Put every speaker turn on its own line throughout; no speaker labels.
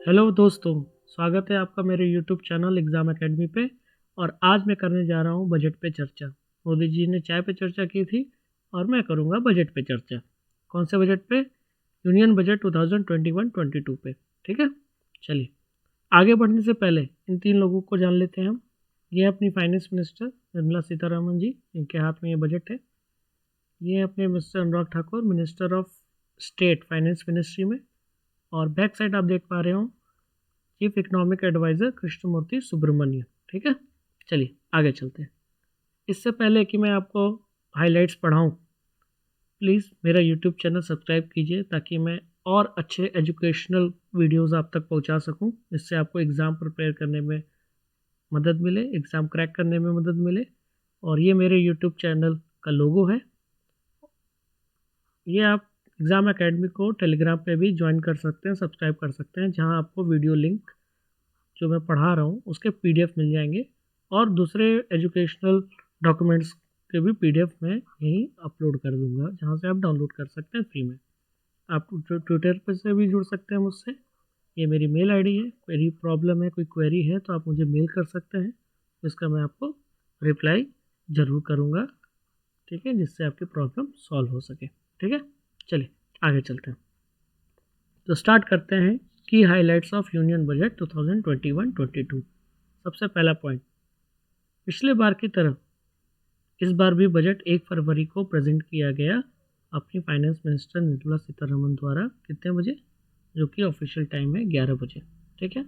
Hello दोस्तों, स्वागत है आपका मेरे यूट्यूब चैनल एग्ज़ाम एकेडमी पे। और आज मैं करने जा रहा हूँ बजट पे चर्चा। मोदी जी ने चाय पे चर्चा की थी और मैं करूँगा बजट पे चर्चा। कौन से बजट पे? यूनियन बजट 2021-22 पे। ठीक है, चलिए आगे बढ़ने से पहले इन तीन लोगों को जान लेते हैं हम। ये अपनी फाइनेंस मिनिस्टर निर्मला सीतारमण जी, इनके हाथ में ये बजट है। ये अपने mister Anurag Thakur, minister of state finance ministry में। और बैक साइड आप देख पा रहे हो chief economic adviser Krishnamurthy Subramanian. ठीक है, चलिए आगे चलते हैं। इससे पहले कि मैं आपको हाइलाइट्स पढ़ाऊँ, प्लीज़ मेरा यूट्यूब चैनल सब्सक्राइब कीजिए ताकि मैं और अच्छे एजुकेशनल वीडियोस आप तक पहुंचा सकूं, जिससे आपको एग्ज़ाम प्रिपेयर करने में मदद मिले, एग्ज़ाम क्रैक करने में मदद मिले। और ये मेरे यूट्यूब चैनल का लोगो है। ये आप एग्ज़ाम एकेडमी को टेलीग्राम पे भी ज्वाइन कर सकते हैं, सब्सक्राइब कर सकते हैं, जहां आपको वीडियो लिंक जो मैं पढ़ा रहा हूँ उसके पीडीएफ मिल जाएंगे। और दूसरे एजुकेशनल डॉक्यूमेंट्स के भी पीडीएफ मैं यहीं अपलोड कर दूंगा, जहाँ से आप डाउनलोड कर सकते हैं फ्री में। आप ट्विटर पर से भी जुड़ सकते हैं मुझसे। ये मेरी मेल आईडी है। कोई प्रॉब्लम है, कोई क्वेरी है तो आप मुझे मेल कर सकते हैं, इसका मैं आपको रिप्लाई ज़रूर करूँगा। ठीक है, जिससे आपकी प्रॉब्लम सॉल्व हो सके। ठीक है, चलिए आगे चलते हैं। तो स्टार्ट करते हैं की हाइलाइट्स ऑफ यूनियन बजट 2021-22। सबसे पहला पॉइंट, पिछले बार की तरह इस बार भी बजट 1 फरवरी को प्रेजेंट किया गया अपनी फाइनेंस मिनिस्टर निर्मला सीतारमण द्वारा। कितने बजे? जो कि ऑफिशियल टाइम है 11 बजे। ठीक है,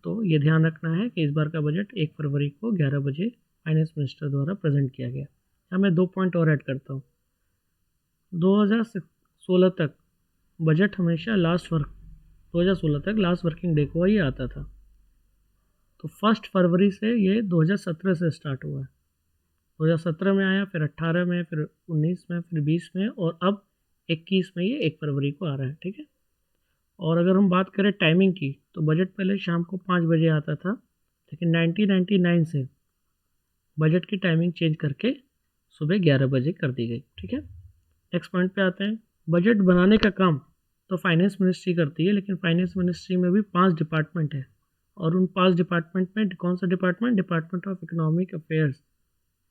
तो ये ध्यान रखना है कि इस बार का बजट 1 फरवरी को 11 बजे फाइनेंस मिनिस्टर द्वारा प्रेजेंट किया गया। यहाँ मैं 2 पॉइंट और ऐड करता हूँ। 2016 तक बजट हमेशा 2016 तक लास्ट वर्किंग डे को ही आता था। तो 1 फरवरी से ये 2017 से स्टार्ट हुआ है। 2017 में आया, फिर 18 में, फिर 19 में, फिर 20 में, और अब 21 में ये 1 फरवरी को आ रहा है। ठीक है, और अगर हम बात करें टाइमिंग की, तो बजट पहले शाम को 5 बजे आता था, लेकिन 1999 से बजट की टाइमिंग चेंज करके सुबह 11 बजे कर दी गई। ठीक है, नेक्स्ट पॉइंट पे आते हैं। बजट बनाने का काम तो फाइनेंस मिनिस्ट्री करती है, लेकिन फाइनेंस मिनिस्ट्री में भी 5 डिपार्टमेंट है। और उन 5 डिपार्टमेंट में कौन सा department? Department of economic affairs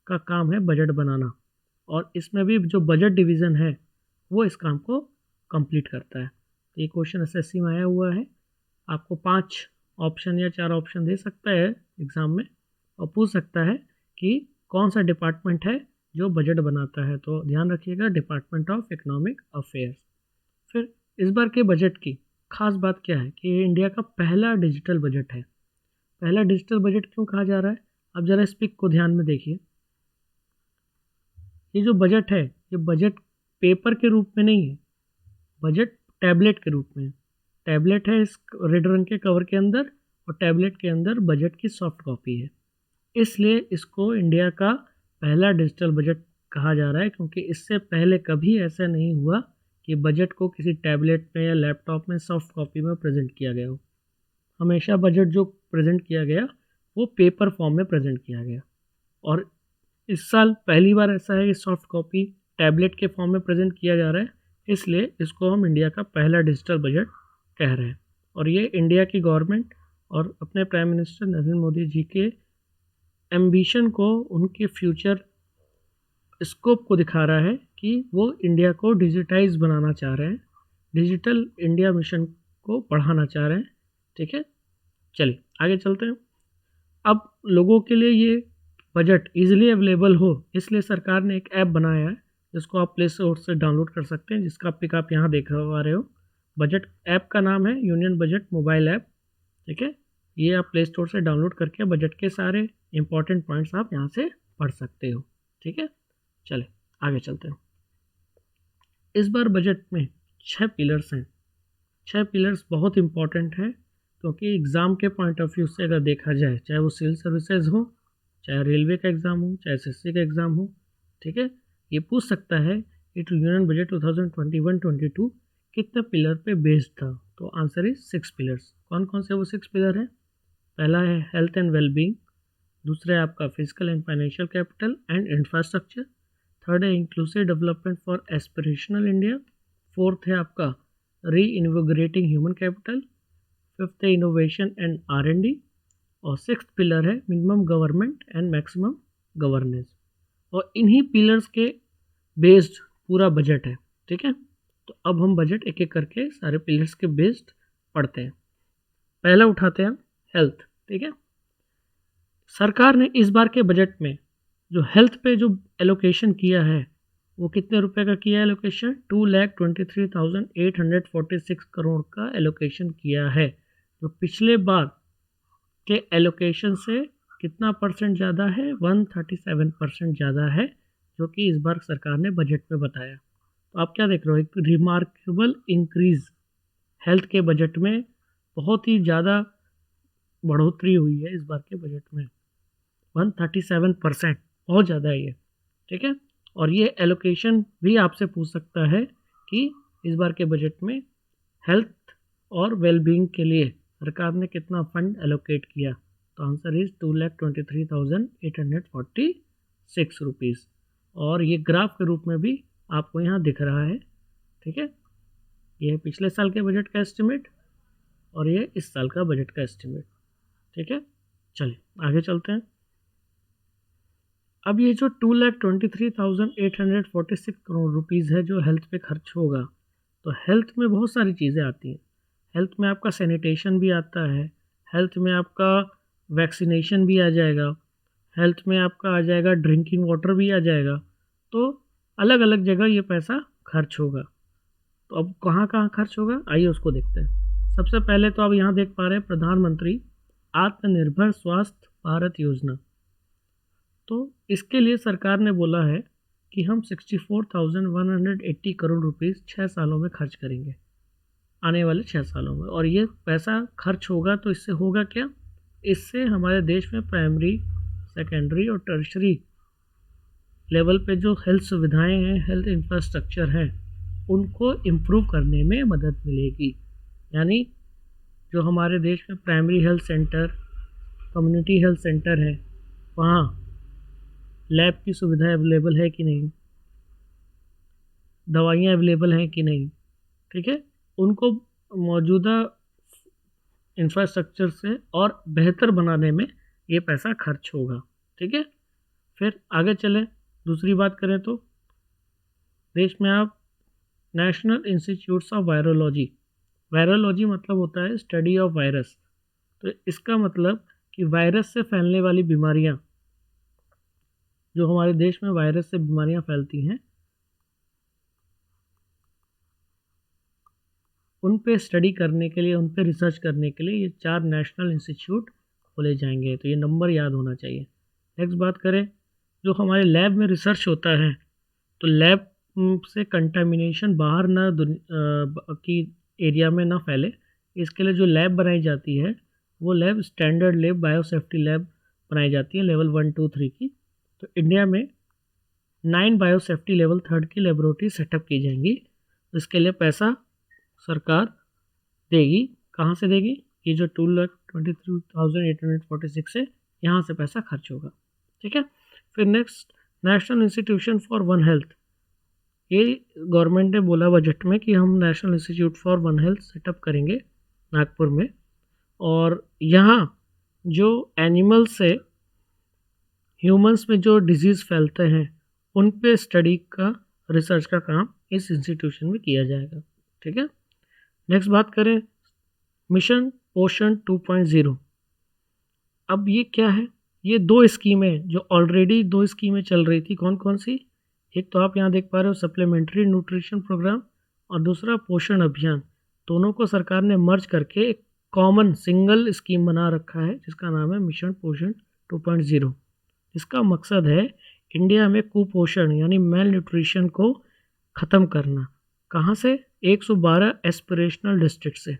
का काम है बजट बनाना। और इसमें भी जो बजट डिवीज़न है वो इस काम को कंप्लीट करता है। तो ये क्वेश्चन एसएससी में आया हुआ है। आपको 5 ऑप्शन या 4 ऑप्शन दे सकता है एग्ज़ाम में, और पूछ सकता है कि कौन सा डिपार्टमेंट है जो बजट बनाता है। तो ध्यान रखिएगा, डिपार्टमेंट ऑफ इकोनॉमिक अफेयर्स। फिर इस बार के बजट की खास बात क्या है कि ये इंडिया का पहला डिजिटल बजट है। पहला डिजिटल बजट क्यों कहा जा रहा है? अब ज़रा इस पिक को ध्यान में देखिए। ये जो बजट है, ये बजट पेपर के रूप में नहीं है, बजट टैबलेट के रूप में है। टैबलेट है इस रेड रंग के कवर के अंदर, और टैबलेट के अंदर बजट की सॉफ्ट कॉपी है। इसलिए इसको इंडिया का पहला डिजिटल बजट कहा जा रहा है, क्योंकि इससे पहले कभी ऐसा नहीं हुआ कि बजट को किसी टैबलेट में या लैपटॉप में सॉफ्ट कॉपी में प्रेजेंट किया गया हो। हमेशा बजट जो प्रेजेंट किया गया वो पेपर फॉर्म में प्रेजेंट किया गया। और इस साल पहली बार ऐसा है कि सॉफ्ट कॉपी टैबलेट के फॉर्म में प्रेजेंट किया जा रहा है, इसलिए इसको हम इंडिया का पहला डिजिटल बजट कह रहे हैं। और ये इंडिया की गवर्नमेंट और अपने प्राइम मिनिस्टर नरेंद्र मोदी जी के एम्बिशन को, उनके फ्यूचर स्कोप को दिखा रहा है कि वो इंडिया को डिजिटाइज बनाना चाह रहे हैं, डिजिटल इंडिया मिशन को बढ़ाना चाह रहे हैं। ठीक है, चलिए आगे चलते हैं। अब लोगों के लिए ये बजट इजीली अवेलेबल हो, इसलिए सरकार ने एक ऐप बनाया है जिसको आप प्ले स्टोर से डाउनलोड कर सकते हैं, जिसका पिक आप यहाँ देख पा रहे हो। बजट ऐप का नाम है यूनियन बजट मोबाइल ऐप। ठीक है, ये आप प्ले स्टोर से डाउनलोड करके बजट के सारे इंपॉर्टेंट पॉइंट्स आप यहाँ से पढ़ सकते हो। ठीक है, चले आगे चलते हैं। इस बार बजट में 6 पिलर्स हैं। 6 पिलर्स बहुत इंपॉर्टेंट हैं, क्योंकि एग्ज़ाम के पॉइंट ऑफ व्यू से अगर देखा जाए, चाहे वो सिविल सर्विसेज हो, चाहे रेलवे का एग्ज़ाम हो, चाहे एसएससी का एग्ज़ाम हो, ठीक है, ये पूछ सकता है कि यूनियन बजट 2021-22 कितने पिलर पे बेस्ड था। तो आंसर इज 6 पिलर्स। कौन कौन से वो 6 पिलर हैं? पहला है हेल्थ एंड वेलबींग, दूसरा है आपका physical and financial capital and infrastructure, third है inclusive development for aspirational India, fourth है आपका reinvigorating human capital, fifth है इनोवेशन एंड R&D, और सिक्स्थ पिलर है minimum government and maximum governance. और इन्हीं पिलर्स के बेस्ड पूरा बजट है, ठीक है। तो अब हम बजट एक एक करके सारे पिलर्स के बेस्ड पढ़ते हैं। पहला उठाते हैं हेल्थ, ठीक है। सरकार ने इस बार के बजट में जो हेल्थ पे जो एलोकेशन किया है वो कितने रुपए का किया है एलोकेशन? 2,23,846 करोड़ का एलोकेशन किया है, जो पिछले बार के एलोकेशन से कितना परसेंट ज़्यादा है? 137% ज़्यादा है, जो कि इस बार सरकार ने बजट में बताया। तो आप क्या देख रहे हो, एक रिमार्केबल इंक्रीज हेल्थ के बजट में, बहुत ही ज़्यादा बढ़ोतरी हुई है इस बार के बजट में। 137%, बहुत ज़्यादा है ये, ठीक है। और ये एलोकेशन भी आपसे पूछ सकता है कि इस बार के बजट में हेल्थ और वेलबींग के लिए सरकार ने कितना फंड एलोकेट किया। तो आंसर इज 2,23,846 रुपीज़। और ये ग्राफ के रूप में भी आपको यहाँ दिख रहा है, ठीक है। ये पिछले साल के बजट का एस्टिमेट और ये इस साल का बजट का एस्टिमेट, ठीक है। चलिए आगे चलते हैं। अब ये जो 2,23,846 करोड़ रुपीज़ है जो हेल्थ पे खर्च होगा, तो हेल्थ में बहुत सारी चीज़ें आती हैं। हेल्थ में आपका सैनिटेशन भी आता है, हेल्थ में आपका वैक्सीनेशन भी आ जाएगा, हेल्थ में आपका आ जाएगा ड्रिंकिंग वाटर भी आ जाएगा। तो अलग अलग जगह ये पैसा खर्च होगा। तो अब कहाँ कहाँ खर्च होगा, आइए उसको देखते हैं। सबसे पहले तो आप यहाँ देख पा रहे हैं प्रधानमंत्री आत्मनिर्भर स्वास्थ्य भारत योजना। तो इसके लिए सरकार ने बोला है कि हम 64,180 करोड़ रुपीज़ 6 सालों में खर्च करेंगे, आने वाले 6 सालों में। और ये पैसा खर्च होगा तो इससे होगा क्या? इससे हमारे देश में प्राइमरी, सेकेंडरी और टर्शरी लेवल पे जो हेल्थ सुविधाएं हैं, हेल्थ इंफ्रास्ट्रक्चर हैं, उनको इम्प्रूव करने में मदद मिलेगी। यानी जो हमारे देश में primary health centre, community health centre है, वहाँ लैब की सुविधा अवेलेबल है कि नहीं, दवाइयाँ अवेलेबल हैं कि नहीं, ठीक है, उनको मौजूदा इंफ्रास्ट्रक्चर से और बेहतर बनाने में ये पैसा खर्च होगा, ठीक है। फिर आगे चलें, दूसरी बात करें तो देश में आप national institutes of virology, virology मतलब होता है स्टडी ऑफ वायरस। तो इसका मतलब कि वायरस से फैलने वाली बीमारियां, जो हमारे देश में वायरस से बीमारियां फैलती हैं, उन पे स्टडी करने के लिए, उन पे रिसर्च करने के लिए ये 4 नेशनल इंस्टीट्यूट खोले जाएंगे। तो ये नंबर याद होना चाहिए। नेक्स्ट बात करें, जो हमारे लैब में रिसर्च होता है, तो लैब से कंटामिनेशन बाहर ना की एरिया में ना फैले, इसके लिए जो लैब बनाई जाती है वो lab standard lab, biosafety lab बनाई जाती है लेवल 1, 2, 3 की। तो इंडिया में 9 बायोसेफ्टी लेवल 3 की लेबोरेटरी सेटअप की जाएंगी। इसके लिए पैसा सरकार देगी। कहाँ से देगी? ये जो 2,23,846 है, यहाँ से पैसा खर्च होगा, ठीक है। फिर next, national institution for one health. ये गवर्नमेंट ने बोला बजट में कि हम national institute for one health setup करेंगे नागपुर में। और यहाँ जो एनिमल से ह्यूमंस में जो डिजीज़ फैलते हैं, उन पे स्टडी का, रिसर्च का काम इस इंस्टीट्यूशन में किया जाएगा, ठीक है। नेक्स्ट बात करें, मिशन पोषण 2.0। अब ये क्या है? ये 2 स्कीमें, जो ऑलरेडी 2 स्कीमें चल रही थी, कौन कौन सी? एक तो आप यहाँ देख पा रहे हो सप्लीमेंट्री न्यूट्रिशन प्रोग्राम, और दूसरा पोषण अभियान। दोनों को सरकार ने मर्ज करके एक कॉमन सिंगल स्कीम बना रखा है, जिसका नाम है मिशन पोषण 2.0। इसका मकसद है इंडिया में कुपोषण यानी मेल न्यूट्रिशन को ख़त्म करना। कहाँ से? 112 एस्पिरेशनल डिस्ट्रिक्ट से,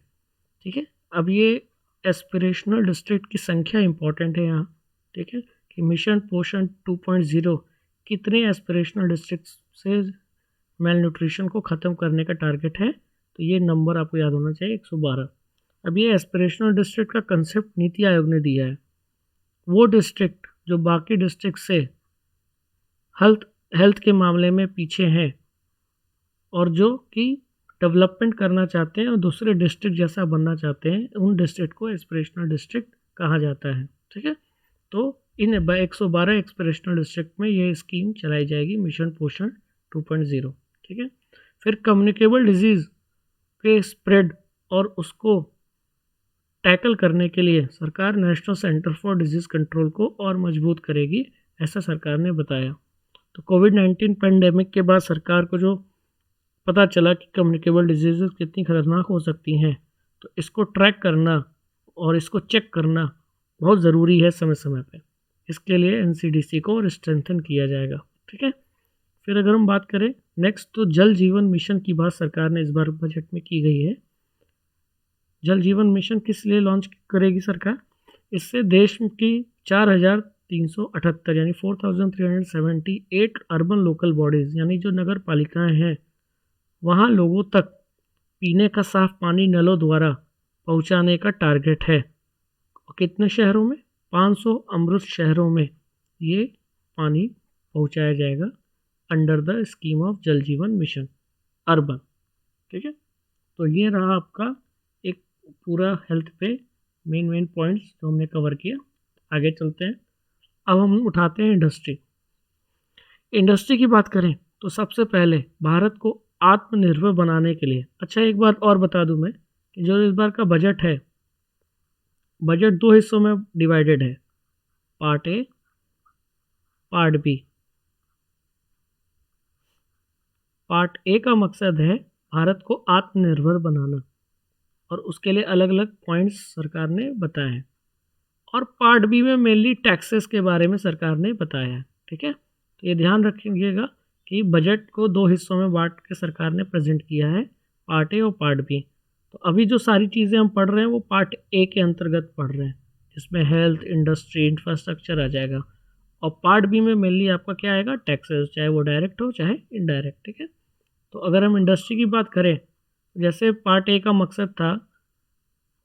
ठीक है। अब ये एस्पिरेशनल डिस्ट्रिक्ट की संख्या इंपॉर्टेंट है यहाँ, ठीक है, कि मिशन पोषण 2.0 कितने एस्पिरेशनल डिस्ट्रिक्ट से मेल न्यूट्रिशन को ख़त्म करने का टारगेट है। तो ये नंबर आपको याद होना चाहिए, 112। अब ये एस्पिरेशनल डिस्ट्रिक्ट का कंसेप्ट नीति आयोग ने दिया है। वो डिस्ट्रिक्ट जो बाकी डिस्ट्रिक्ट से हेल्थ के मामले में पीछे हैं, और जो कि डेवलपमेंट करना चाहते हैं और दूसरे डिस्ट्रिक्ट जैसा बनना चाहते हैं, उन डिस्ट्रिक्ट को एस्पिरेशनल डिस्ट्रिक्ट कहा जाता है। ठीक है, तो इन 112 एस्पिरेशनल डिस्ट्रिक्ट में ये स्कीम चलाई जाएगी, मिशन पोषण 2.0। ठीक है, फिर कम्युनिकेबल डिजीज़ के स्प्रेड और उसको टैकल करने के लिए सरकार national centre for disease control को और मजबूत करेगी, ऐसा सरकार ने बताया। तो कोविड-19 पेंडेमिक के बाद सरकार को जो पता चला कि कम्युनिकेबल डिजीज़ कितनी खतरनाक हो सकती हैं, तो इसको ट्रैक करना और इसको चेक करना बहुत ज़रूरी है समय समय पे। इसके लिए एनसीडीसी को और स्ट्रेंथन किया जाएगा। ठीक है, फिर अगर हम बात करें नेक्स्ट, तो जल जीवन मिशन की बात सरकार ने इस बार बजट में की गई है। जल जीवन मिशन किस लिए लॉन्च करेगी सरकार? इससे देश की 4,378 यानी 4,378 अर्बन लोकल बॉडीज़ यानी जो नगर पालिकाएँ हैं, वहाँ लोगों तक पीने का साफ पानी नलों द्वारा पहुँचाने का टारगेट है। और कितने शहरों में? 500 अमृत शहरों में ये पानी पहुँचाया जाएगा अंडर द स्कीम ऑफ जल जीवन मिशन अर्बन। ठीक है, तो ये रहा आपका एक पूरा हेल्थ पे मेन पॉइंट्स जो हमने कवर किया। आगे चलते हैं, अब हम उठाते हैं इंडस्ट्री। इंडस्ट्री की बात करें तो सबसे पहले भारत को आत्मनिर्भर बनाने के लिए, अच्छा एक बात और बता दूं मैं कि जो इस बार का बजट है, बजट 2 हिस्सों में डिवाइडेड है, part A, part B. Part A का मकसद है भारत को आत्मनिर्भर बनाना और उसके लिए अलग अलग पॉइंट्स सरकार ने बताए हैं, और पार्ट बी में मेनली टैक्सेस के बारे में सरकार ने बताया है। ठीक है, तो ये ध्यान रखिएगा कि बजट को 2 हिस्सों में बांट के सरकार ने प्रेजेंट किया है, पार्ट ए और पार्ट बी। तो अभी जो सारी चीज़ें हम पढ़ रहे हैं वो पार्ट ए के अंतर्गत पढ़ रहे हैं, जिसमें हेल्थ, इंडस्ट्री, इंफ्रास्ट्रक्चर आ जाएगा, और पार्ट बी में मेनली आपका क्या आएगा? टैक्सेस, चाहे वो डायरेक्ट हो चाहे इनडायरेक्ट। ठीक है, तो अगर हम इंडस्ट्री की बात करें, जैसे पार्ट ए का मकसद था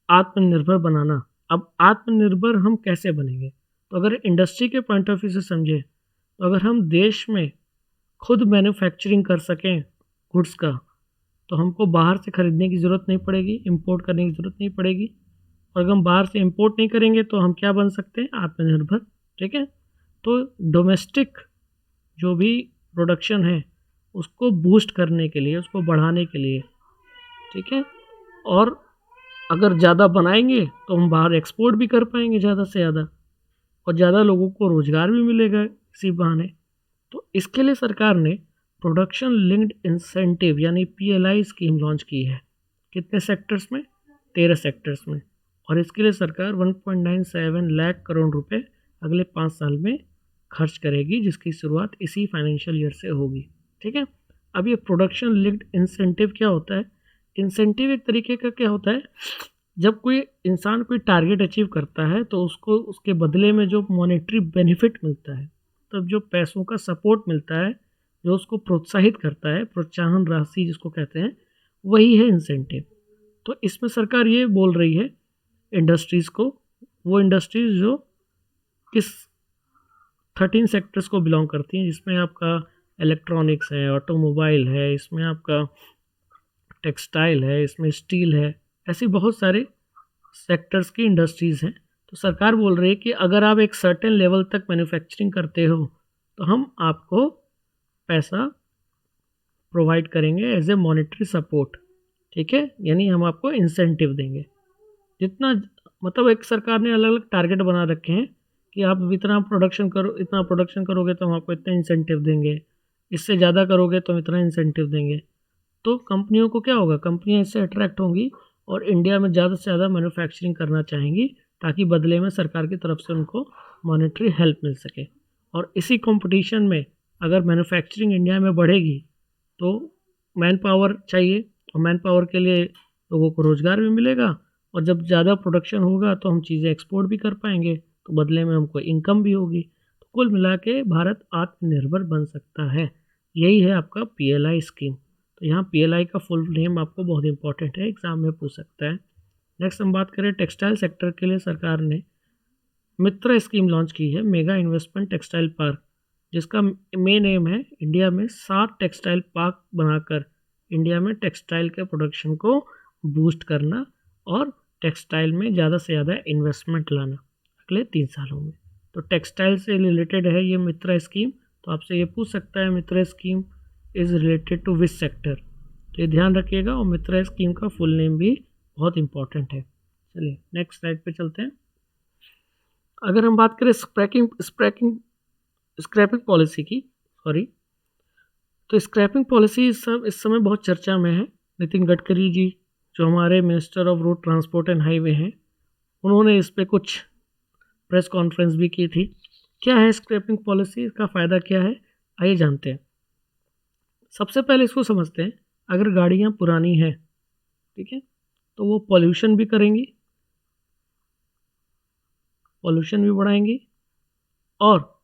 आत्मनिर्भर बनाना। अब आत्मनिर्भर हम कैसे बनेंगे? तो अगर इंडस्ट्री के पॉइंट ऑफ व्यू से समझें, तो अगर हम देश में खुद मैन्युफैक्चरिंग कर सकें गुड्स का, तो हमको बाहर से ख़रीदने की ज़रूरत नहीं पड़ेगी, इंपोर्ट करने की ज़रूरत नहीं पड़ेगी। और अगर हम बाहर से इंपोर्ट नहीं करेंगे तो हम क्या बन सकते हैं? आत्मनिर्भर। ठीक है, तो डोमेस्टिक जो भी प्रोडक्शन है उसको बूस्ट करने के लिए, उसको बढ़ाने के लिए, ठीक है, और अगर ज़्यादा बनाएंगे तो हम बाहर एक्सपोर्ट भी कर पाएंगे ज़्यादा से ज़्यादा, और ज़्यादा लोगों को रोज़गार भी मिलेगा इसी बहाने। तो इसके लिए सरकार ने प्रोडक्शन लिंक्ड इंसेंटिव यानी पीएलआई स्कीम लॉन्च की है। कितने सेक्टर्स में? 13 सेक्टर्स में, और इसके लिए सरकार 1.97 लाख करोड़ रुपए अगले 5 साल में खर्च करेगी, जिसकी शुरुआत इसी फाइनेंशियल ईयर से होगी। ठीक है, अब ये प्रोडक्शन लिंक्ड इंसेंटिव क्या होता है? इंसेंटिव एक तरीके का क्या होता है, जब कोई इंसान कोई टारगेट अचीव करता है तो उसको उसके बदले में जो मॉनेटरी बेनिफिट मिलता है, तब जो पैसों का सपोर्ट मिलता है, जो उसको प्रोत्साहित करता है, प्रोत्साहन राशि जिसको कहते हैं, वही है इंसेंटिव। तो इसमें सरकार ये बोल रही है इंडस्ट्रीज़ को, वो इंडस्ट्रीज़ जो किस 13 सेक्टर्स को बिलोंग करती हैं, जिसमें आपका इलेक्ट्रॉनिक्स है, ऑटोमोबाइल है, इसमें आपका टेक्सटाइल है, इसमें स्टील है, ऐसी बहुत सारे सेक्टर्स की इंडस्ट्रीज़ हैं। तो सरकार बोल रही है कि अगर आप एक सर्टेन लेवल तक मैन्युफैक्चरिंग करते हो तो हम आपको पैसा प्रोवाइड करेंगे एज ए मॉनेटरी सपोर्ट। ठीक है, यानी हम आपको इंसेंटिव देंगे जितना, मतलब एक सरकार ने अलग अलग टारगेट बना रखे हैं कि आप इतना प्रोडक्शन करो, इतना प्रोडक्शन करोगे तो हम आपको इतना इंसेंटिव देंगे, इससे ज़्यादा करोगे तो हम इतना इंसेंटिव देंगे। तो कंपनियों को क्या होगा? कंपनियां इससे अट्रैक्ट होंगी और इंडिया में ज़्यादा से ज़्यादा मैन्युफैक्चरिंग करना चाहेंगी, ताकि बदले में सरकार की तरफ से उनको मॉनेटरी हेल्प मिल सके। और इसी कंपटीशन में अगर मैन्युफैक्चरिंग इंडिया में बढ़ेगी तो मैन पावर चाहिए, और मैन पावर के लिए लोगों को रोज़गार भी मिलेगा, और जब ज़्यादा प्रोडक्शन होगा तो हम चीज़ें एक्सपोर्ट भी कर पाएंगे, तो बदले में हमको इनकम भी होगी। तो कुल मिला के भारत आत्मनिर्भर बन सकता है। यही है आपका पीएलआई स्कीम। तो यहाँ पीएलआई का फुल नेम आपको बहुत इंपॉर्टेंट है, एग्जाम में पूछ सकता है। नेक्स्ट हम बात करें टेक्सटाइल सेक्टर के लिए सरकार ने मित्र स्कीम लॉन्च की है, मेगा इन्वेस्टमेंट टेक्सटाइल पार्क, जिसका मेन एम है इंडिया में 7 टेक्सटाइल पार्क बनाकर इंडिया में टेक्सटाइल के प्रोडक्शन को बूस्ट करना और टेक्सटाइल में ज़्यादा से ज़्यादा इन्वेस्टमेंट लाना अगले 3 सालों में। तो टेक्सटाइल से रिलेटेड है ये मित्रा स्कीम। तो आपसे ये पूछ सकता है MITRA scheme is related to which sector, तो ये ध्यान रखिएगा। और मित्रा स्कीम का फुल नेम भी बहुत इंपॉर्टेंट है। चलिए नेक्स्ट स्लाइड पे चलते हैं। अगर हम बात करें स्क्रैपिंग पॉलिसी की, तो स्क्रैपिंग पॉलिसी इस समय बहुत चर्चा में है। नितिन गडकरी जी जो हमारे minister of road transport and highway हैं, उन्होंने इस पे कुछ प्रेस कॉन्फ्रेंस भी की थी। क्या है स्क्रैपिंग पॉलिसी, इसका फ़ायदा क्या है, आइए जानते हैं। सबसे पहले इसको समझते हैं। अगर गाड़ियाँ पुरानी हैं, ठीक है, तो वो पॉल्यूशन भी करेंगी, पॉल्यूशन भी बढ़ाएंगी, और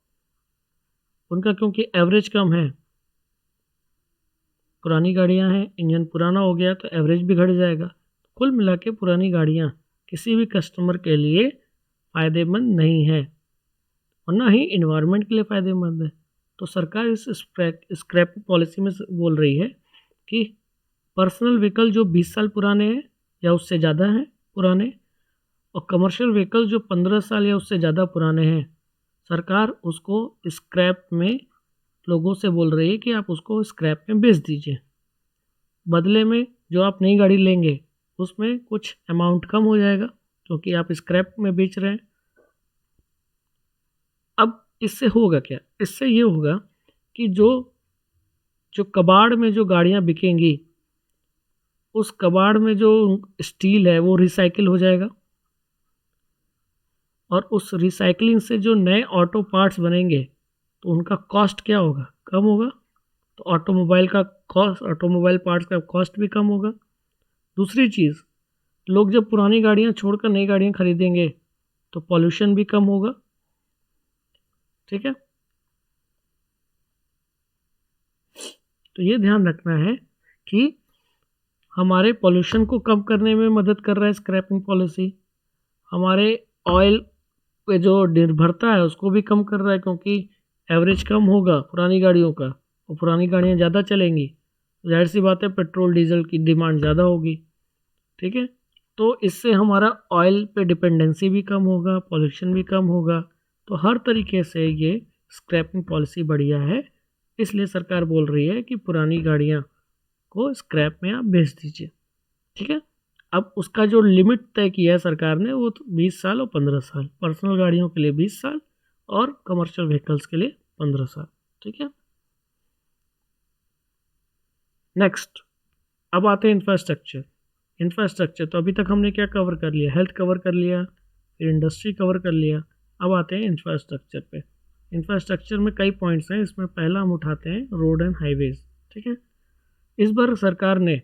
उनका क्योंकि एवरेज कम है, पुरानी गाड़ियां हैं, इंजन पुराना हो गया तो एवरेज भी घट जाएगा। कुल मिला के पुरानी गाड़ियां किसी भी कस्टमर के लिए फ़ायदेमंद नहीं है और ना ही इन्वायरमेंट के लिए फ़ायदेमंद है। तो सरकार इस स्क्रैपिंग पॉलिसी में बोल रही है कि पर्सनल व्हीकल जो 20 साल पुराने हैं या उससे ज़्यादा हैं पुराने, और कमर्शियल व्हीकल जो 15 साल या उससे ज़्यादा पुराने हैं, सरकार उसको स्क्रैप में लोगों से बोल रही है कि आप उसको स्क्रैप में बेच दीजिए। बदले में जो आप नई गाड़ी लेंगे उसमें कुछ अमाउंट कम हो जाएगा क्योंकि आप स्क्रैप में बेच रहे हैं। अब इससे होगा क्या, इससे ये होगा कि जो कबाड़ में जो गाड़ियाँ बिकेंगी, उस कबाड़ में जो स्टील है वो रिसाइकिल हो जाएगा, और उस रिसाइकलिंग से जो नए ऑटो पार्ट्स बनेंगे तो उनका कॉस्ट क्या होगा, कम होगा। तो ऑटोमोबाइल पार्ट्स का कॉस्ट भी कम होगा। दूसरी चीज़, लोग जब पुरानी गाड़ियाँ छोड़कर नई गाड़ियाँ खरीदेंगे तो पॉल्यूशन भी कम होगा, ठीक है। तो ये ध्यान रखना है कि हमारे पॉल्यूशन को कम करने में मदद कर रहा है स्क्रैपिंग पॉलिसी। हमारे ऑयल पे जो निर्भरता है उसको भी कम कर रहा है क्योंकि एवरेज कम होगा पुरानी गाड़ियों का, और पुरानी गाड़ियाँ ज़्यादा चलेंगी, जाहिर सी बात है पेट्रोल डीजल की डिमांड ज़्यादा होगी, ठीक है। तो इससे हमारा ऑयल पे डिपेंडेंसी भी कम होगा, पॉल्यूशन भी कम होगा। तो हर तरीके से ये स्क्रैपिंग पॉलिसी बढ़िया है। इसलिए सरकार बोल रही है कि पुरानी गाड़ियाँ को स्क्रैप में आप बेच दीजिए, ठीक है। अब उसका जो लिमिट तय किया है सरकार ने वो 20 साल और 15 साल, पर्सनल गाड़ियों के लिए 20 साल और कमर्शियल व्हीकल्स के लिए 15 साल, ठीक है। नेक्स्ट, अब आते हैं इंफ्रास्ट्रक्चर। तो अभी तक हमने क्या कवर कर लिया, हेल्थ कवर कर लिया, फिर इंडस्ट्री कवर कर लिया। अब आते हैं इंफ्रास्ट्रक्चर पे। इंफ्रास्ट्रक्चर में कई पॉइंट्स हैं, इसमें पहला हम उठाते हैं रोड एंड हाईवेज, ठीक है। इस बार सरकार ने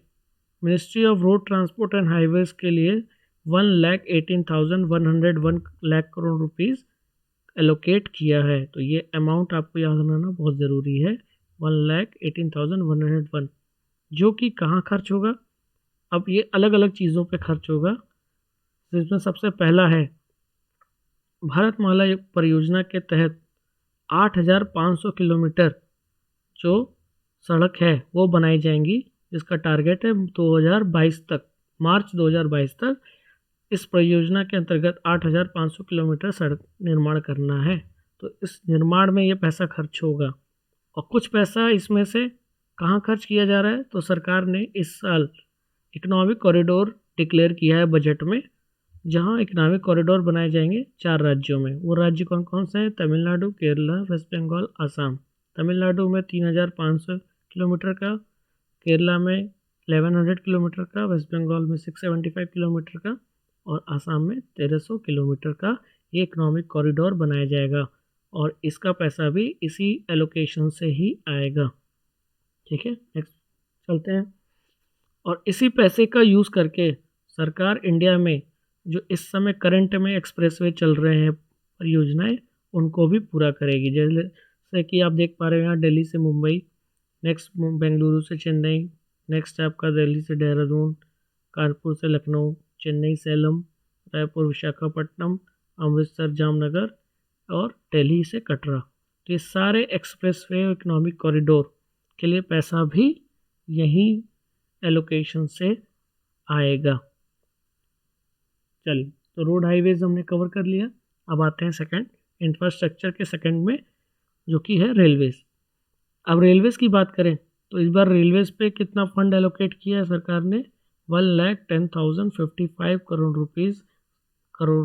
ministry of road transport and highways के लिए 1,18,101 लाख करोड़ रुपीज़ एलोकेट किया है। तो ये अमाउंट आपको याद रखना बहुत ज़रूरी है, 1,18,101, जो कि कहाँ खर्च होगा। अब ये अलग अलग चीज़ों पे खर्च होगा, जिसमें सबसे पहला है भारतमाला परियोजना के तहत 8,500 किलोमीटर जो सड़क है वो बनाई जाएंगी, जिसका टारगेट है 2022 तक, मार्च 2022 तक इस परियोजना के अंतर्गत 8,500 किलोमीटर सड़क निर्माण करना है। तो इस निर्माण में ये पैसा खर्च होगा, और कुछ पैसा इसमें से कहाँ खर्च किया जा रहा है, तो सरकार ने इस साल इकोनॉमिक कॉरिडोर डिक्लेयर किया है बजट में, जहां इकोनॉमिक कॉरिडोर बनाए जाएंगे 4 राज्यों में। वो राज्य कौन कौन से हैं, तमिलनाडु, केरला, वेस्ट बंगाल, असम। तमिलनाडु में 3,500 किलोमीटर का, केरला में 1,100 किलोमीटर का, वेस्ट बंगाल में 675 किलोमीटर का, और असम में 1,300 किलोमीटर का ये इकोनॉमिक कॉरिडोर बनाया जाएगा, और इसका पैसा भी इसी एलोकेशन से ही आएगा, ठीक है। नेक्स्ट चलते हैं। और इसी पैसे का यूज़ करके सरकार इंडिया में जो इस समय करंट में एक्सप्रेसवे चल रहे हैं परियोजनाएं, उनको भी पूरा करेगी। जैसे कि आप देख पा रहे हो यहाँ दिल्ली से मुंबई, नेक्स्ट बेंगलुरु से चेन्नई, नेक्स्ट आपका दिल्ली से देहरादून, कानपुर से लखनऊ, चेन्नई सेलम, रायपुर विशाखापट्टनम, अमृतसर जामनगर, और दिल्ली से कटरा। तो ये सारे एक्सप्रेसवे इकोनॉमिक कॉरिडोर के लिए पैसा भी यहीं एलोकेशन से आएगा। चलिए, तो रोड हाईवेज हमने कवर कर लिया। अब आते हैं सेकंड, इंफ्रास्ट्रक्चर के सेकंड में, जो कि है रेलवेज। अब रेलवेज की बात करें तो इस बार रेलवेज पे कितना फंड एलोकेट किया है सरकार ने? 1,10,055 करोड़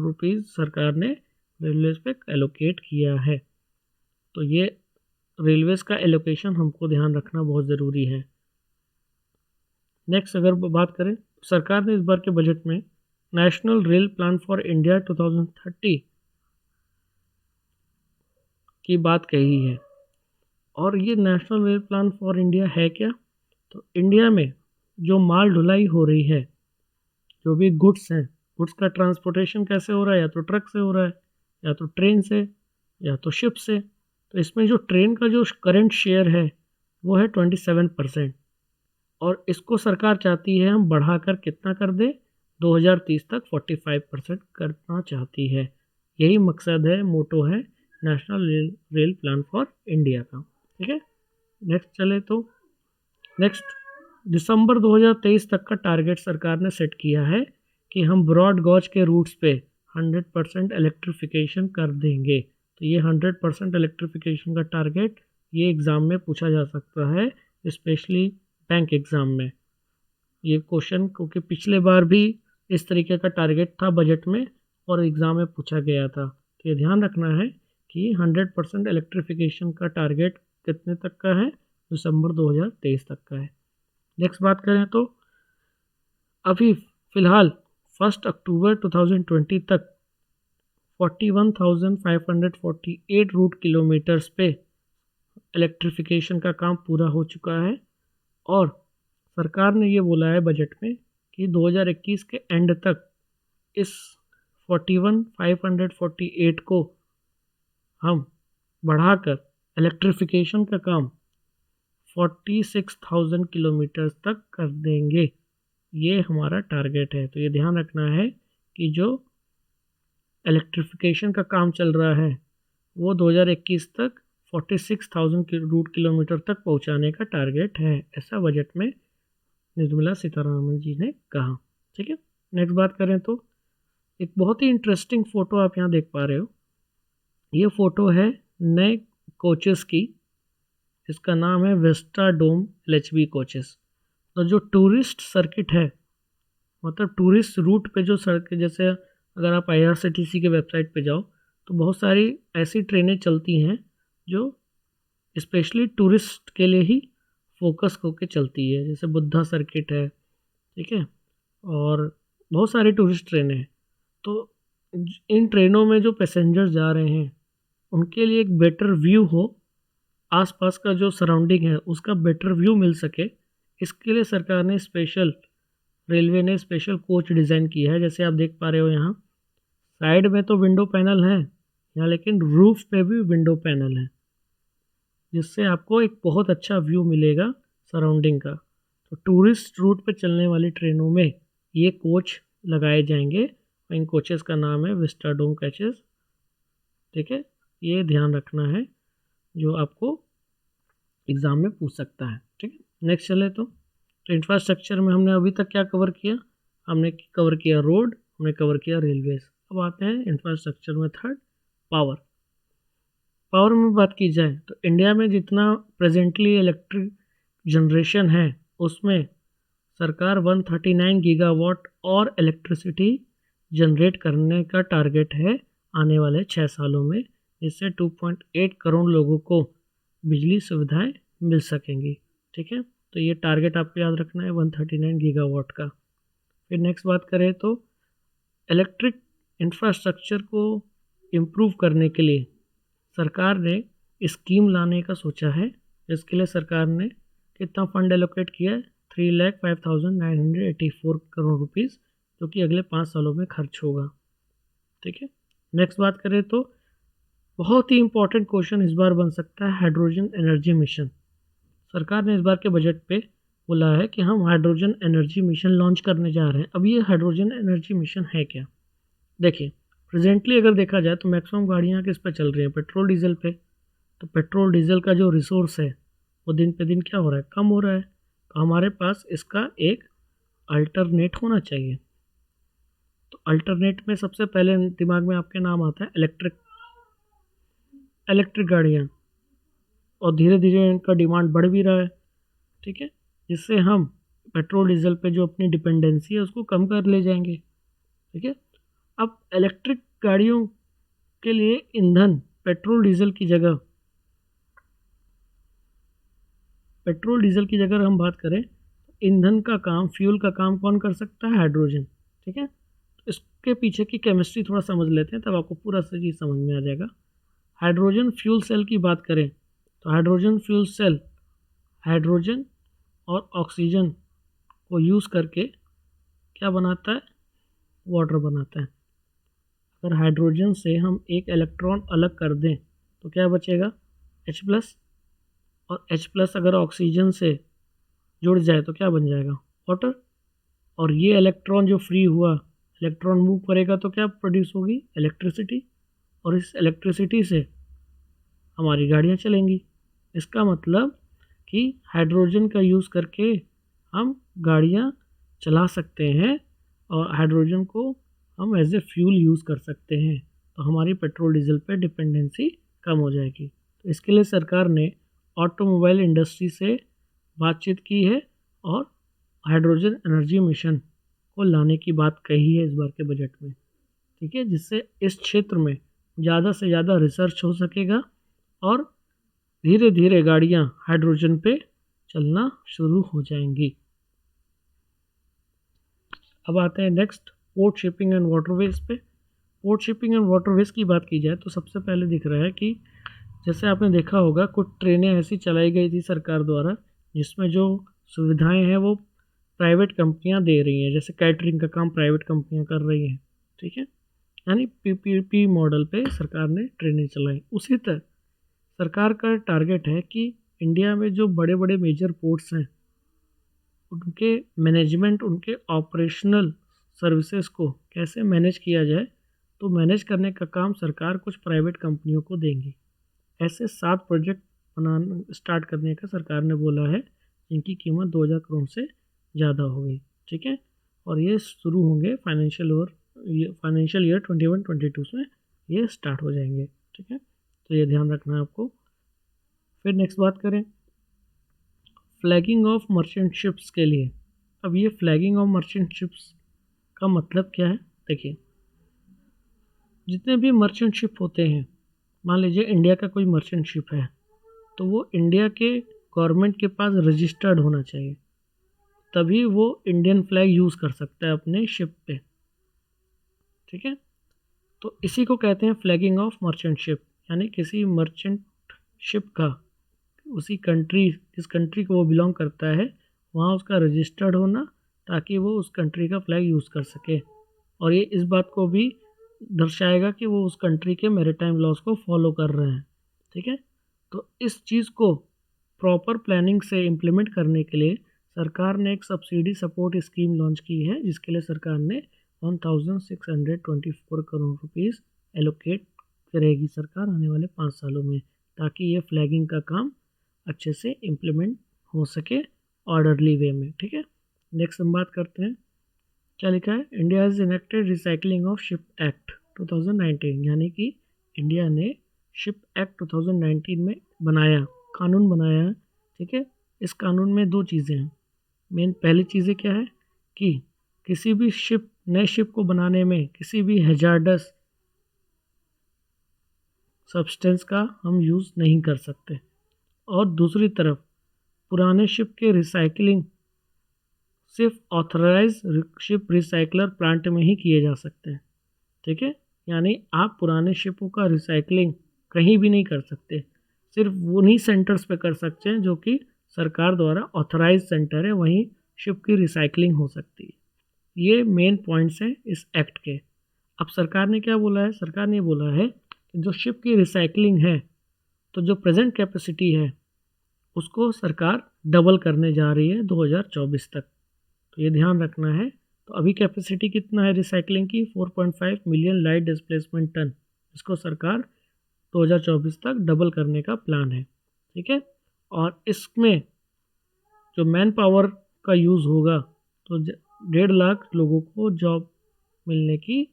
रुपीज़ सरकार ने रेलवेज पे एलोकेट किया है। तो ये रेलवेज का एलोकेशन हमको ध्यान रखना बहुत ज़रूरी है। नेक्स्ट अगर बात करें, सरकार ने इस बार के बजट में national rail plan for India 2030 की बात कही है। और ये national rail plan for India है क्या? तो इंडिया में जो माल ढुलाई हो रही है, जो भी गुड्स हैं, गुड्स का ट्रांसपोर्टेशन कैसे हो रहा है? या तो ट्रक से हो रहा है, या तो ट्रेन से, या तो शिप से। तो इसमें जो ट्रेन का जो करंट शेयर है वो है 27%, और इसको सरकार चाहती है हम बढ़ाकर कितना कर दें? 2030 तक 45% करना चाहती है। यही मकसद है, मोटो है national rail plan for India का। ठीक है, नेक्स्ट चले तो नेक्स्ट दिसंबर 2023 तक का टारगेट सरकार ने सेट किया है कि हम ब्रॉड गॉज के रूट्स पे 100% इलेक्ट्रिफिकेशन कर देंगे। तो ये 100% इलेक्ट्रिफिकेशन का टारगेट ये एग्ज़ाम में पूछा जा सकता है, स्पेशली बैंक एग्ज़ाम में। ये क्वेश्चन क्योंकि पिछले बार भी इस तरीके का टारगेट था बजट में और एग्ज़ाम में पूछा गया था। तो ये ध्यान रखना है कि 100% इलेक्ट्रिफिकेशन का टारगेट कितने तक का है? दिसंबर 2023 तक का है। नेक्स्ट बात करें तो अभी फ़िलहाल 1 अक्टूबर 2020 तक 41,548 रूट किलोमीटर्स पे इलेक्ट्रिफिकेशन का काम पूरा हो चुका है। और सरकार ने ये बोला है बजट में कि 2021 के एंड तक इस 41,548 को हम बढ़ाकर इलेक्ट्रिफिकेशन का काम 46,000 किलोमीटर्स तक कर देंगे। ये हमारा टारगेट है। तो ये ध्यान रखना है कि जो इलेक्ट्रिफिकेशन का काम चल रहा है वो 2021 तक 46,000 रूट किलोमीटर तक पहुंचाने का टारगेट है, ऐसा बजट में निर्मला सीतारमण जी ने कहा। ठीक है, नेक्स्ट बात करें तो एक बहुत ही इंटरेस्टिंग फ़ोटो आप यहाँ देख पा रहे हो। ये फ़ोटो है नए कोचेस की, इसका नाम है विस्टाडोम LHB कोचेस। तो जो टूरिस्ट सर्किट है, मतलब टूरिस्ट रूट पे जो सर्किट, जैसे अगर आप IRCTC के वेबसाइट पे जाओ तो बहुत सारी ऐसी ट्रेनें चलती हैं जो स्पेशली टूरिस्ट के लिए ही फोकस होकर चलती है, जैसे बुद्धा सर्किट है। ठीक है, और बहुत सारी टूरिस्ट ट्रेनें हैं। तो इन ट्रेनों में जो पैसेंजर्स जा रहे हैं उनके लिए एक बेटर व्यू हो, आसपास का जो सराउंडिंग है उसका बेटर व्यू मिल सके, इसके लिए सरकार ने रेलवे ने स्पेशल कोच डिज़ाइन किया है। जैसे आप देख पा रहे हो यहाँ साइड में तो विंडो पैनल है यहाँ, लेकिन रूफ पे भी विंडो पैनल है, जिससे आपको एक बहुत अच्छा व्यू मिलेगा सराउंडिंग का। तो टूरिस्ट रूट पे चलने वाली ट्रेनों में ये कोच लगाए जाएंगे और इन कोचेस का नाम है विस्टाडोम कोचेस। ठीक है, ये ध्यान रखना है जो आपको एग्ज़ाम में पूछ सकता है। ठीक है, नेक्स्ट चले तो इंफ्रास्ट्रक्चर में हमने अभी तक क्या कवर किया? हमने कवर किया रोड, हमने कवर किया रेलवेज। अब आते हैं इंफ्रास्ट्रक्चर में थर्ड, पावर। पावर में बात की जाए तो इंडिया में जितना प्रेजेंटली इलेक्ट्रिक जनरेशन है उसमें सरकार 139 गीगावाट और इलेक्ट्रिसिटी जनरेट करने का टारगेट है आने वाले 6 सालों में, जिससे 2.8 करोड़ लोगों को बिजली सुविधाएं मिल सकेंगी। ठीक है, तो ये टारगेट आपको याद रखना है 139 गीगावाट का। फिर नेक्स्ट बात करें तो इलेक्ट्रिक इंफ्रास्ट्रक्चर को इम्प्रूव करने के लिए सरकार ने स्कीम लाने का सोचा है। इसके लिए सरकार ने कितना फंड एलोकेट किया है? 3,05,984 करोड़ रुपीज़, जो कि अगले 5 सालों में खर्च होगा। ठीक है, नेक्स्ट बात करें तो बहुत ही इंपॉर्टेंट क्वेश्चन इस बार बन सकता है हाइड्रोजन एनर्जी मिशन। सरकार ने इस बार के बजट पे बोला है कि हम हाइड्रोजन एनर्जी मिशन लॉन्च करने जा रहे हैं। अब ये हाइड्रोजन एनर्जी मिशन है क्या? देखिए, प्रेजेंटली अगर देखा जाए तो मैक्सिमम गाड़ियाँ किस पे चल रही हैं? पेट्रोल डीजल पे। तो पेट्रोल डीजल का जो रिसोर्स है वो दिन पे दिन क्या हो रहा है? कम हो रहा है। तो हमारे पास इसका एक अल्टरनेट होना चाहिए। तो अल्टरनेट में सबसे पहले दिमाग में आपके नाम आता है इलेक्ट्रिक गाड़ियाँ, और धीरे धीरे इनका डिमांड बढ़ भी रहा है, ठीक है, जिससे हम पेट्रोल डीजल पे जो अपनी डिपेंडेंसी है उसको कम कर ले जाएंगे, ठीक है। अब इलेक्ट्रिक गाड़ियों के लिए ईंधन पेट्रोल डीजल की जगह हम बात करें तो ईंधन का काम, फ्यूल का काम कौन कर सकता है? हाइड्रोजन, ठीक है। तो इसके पीछे की केमिस्ट्री थोड़ा समझ लेते हैं, तब आपको पूरा चीज़ समझ में आ जाएगा। हाइड्रोजन फ्यूल सेल की बात करें तो हाइड्रोजन फ्यूल सेल हाइड्रोजन और ऑक्सीजन को यूज़ करके क्या बनाता है? वाटर बनाता है। अगर हाइड्रोजन से हम एक इलेक्ट्रॉन अलग कर दें तो क्या बचेगा? H+, और H+ अगर ऑक्सीजन से जुड़ जाए तो क्या बन जाएगा? वाटर। और ये इलेक्ट्रॉन जो फ्री हुआ, इलेक्ट्रॉन मूव करेगा तो क्या प्रोड्यूस होगी? इलेक्ट्रिसिटी, और इस इलेक्ट्रिसिटी से हमारी गाड़ियाँ चलेंगी। इसका मतलब कि हाइड्रोजन का यूज़ करके हम गाड़ियाँ चला सकते हैं और हाइड्रोजन को हम एज ए फ्यूल यूज़ कर सकते हैं, तो हमारी पेट्रोल डीजल पे डिपेंडेंसी कम हो जाएगी। तो इसके लिए सरकार ने ऑटोमोबाइल इंडस्ट्री से बातचीत की है और हाइड्रोजन एनर्जी मिशन को लाने की बात कही है इस बार के बजट में, ठीक है, जिससे इस क्षेत्र में ज़्यादा से ज़्यादा रिसर्च हो सकेगा और धीरे धीरे गाड़ियाँ हाइड्रोजन पे चलना शुरू हो जाएंगी। अब आते हैं next port shipping and waterways पे। पोर्ट शिपिंग एंड वाटरवेज की बात की जाए तो सबसे पहले दिख रहा है कि जैसे आपने देखा होगा कुछ ट्रेनें ऐसी चलाई गई थी सरकार द्वारा जिसमें जो सुविधाएं हैं वो प्राइवेट कंपनियां दे रही हैं, जैसे कैटरिंग का काम प्राइवेट कंपनियां कर रही हैं, ठीक है, यानी पीपीपी मॉडल पे सरकार ने ट्रेनें चलाई। उसी तरह सरकार का टारगेट है कि इंडिया में जो बड़े बड़े मेजर पोर्ट्स हैं उनके मैनेजमेंट, उनके ऑपरेशनल सर्विसेज को कैसे मैनेज किया जाए, तो मैनेज करने का काम सरकार कुछ प्राइवेट कंपनियों को देंगी। ऐसे 7 प्रोजेक्ट बनाना स्टार्ट करने का सरकार ने बोला है, जिनकी कीमत 2000 करोड़ से ज़्यादा हो गई, ठीक है, और ये शुरू होंगे फाइनेंशियल ईयर 21-22 में ये स्टार्ट हो जाएंगे, ठीक है, तो ये ध्यान रखना है आपको। फिर नेक्स्ट बात करें फ्लैगिंग ऑफ मर्चेंट शिप्स के लिए। अब ये फ्लैगिंग ऑफ मर्चेंट शिप्स का मतलब क्या है? देखिए, जितने भी मर्चेंट शिप होते हैं, मान लीजिए इंडिया का कोई मर्चेंट शिप है तो वो इंडिया के गवर्नमेंट के पास रजिस्टर्ड होना चाहिए, तभी वो इंडियन फ्लैग यूज़ कर सकता है अपने शिप पे, ठीक है। तो इसी को कहते हैं फ्लैगिंग ऑफ मर्चेंट शिप, यानी किसी मर्चेंट शिप का उसी कंट्री, जिस कंट्री को वो बिलोंग करता है, वहाँ उसका रजिस्टर्ड होना, ताकि वो उस कंट्री का फ्लैग यूज़ कर सके, और ये इस बात को भी दर्शाएगा कि वो उस कंट्री के मैरीटाइम लॉज को फॉलो कर रहे हैं, ठीक है। तो इस चीज़ को प्रॉपर प्लानिंग से इम्प्लीमेंट करने के लिए सरकार ने एक सब्सिडी सपोर्ट स्कीम लॉन्च की है, जिसके लिए सरकार ने 1624 करोड़ रुपीज़ एलोकेट करेगी सरकार आने वाले 5 सालों में, ताकि ये फ्लैगिंग का काम अच्छे से इम्प्लीमेंट हो सके ऑर्डरली वे में, ठीक है। नेक्स्ट हम बात करते हैं, क्या लिखा है? India has enacted recycling of ship act 2019, यानी कि इंडिया ने शिप एक्ट 2019 में कानून बनाया है, ठीक है। इस कानून में 2 चीज़ें हैं मेन। पहली चीज़ें क्या है कि किसी भी नए शिप को बनाने में किसी भी हैजार्डस सब्सटेंस का हम यूज़ नहीं कर सकते, और दूसरी तरफ पुराने शिप के रिसाइकलिंग सिर्फ ऑथराइज शिप रिसाइकलर प्लांट में ही किए जा सकते हैं, ठीक है। यानी आप पुराने शिपों का रिसाइकलिंग कहीं भी नहीं कर सकते, सिर्फ उन्हीं सेंटर्स पे कर सकते हैं जो कि सरकार द्वारा ऑथराइज सेंटर है, वहीं शिप की रिसाइकलिंग हो सकती है। ये मेन पॉइंट्स हैं इस एक्ट के। अब सरकार ने क्या बोला है? सरकार ने बोला है कि जो शिप की रिसाइकलिंग है, तो जो प्रेजेंट कैपेसिटी है उसको सरकार डबल करने जा रही है 2024 तक, तो ये ध्यान रखना है। तो अभी कैपेसिटी कितना है रिसाइकलिंग की? 4.5 मिलियन लाइट डिस्प्लेसमेंट टन, इसको सरकार 2024 तक डबल करने का प्लान है, ठीक है। और इसमें जो मैन पावर का यूज़ होगा तो 1.5 लाख लोगों को जॉब मिलने की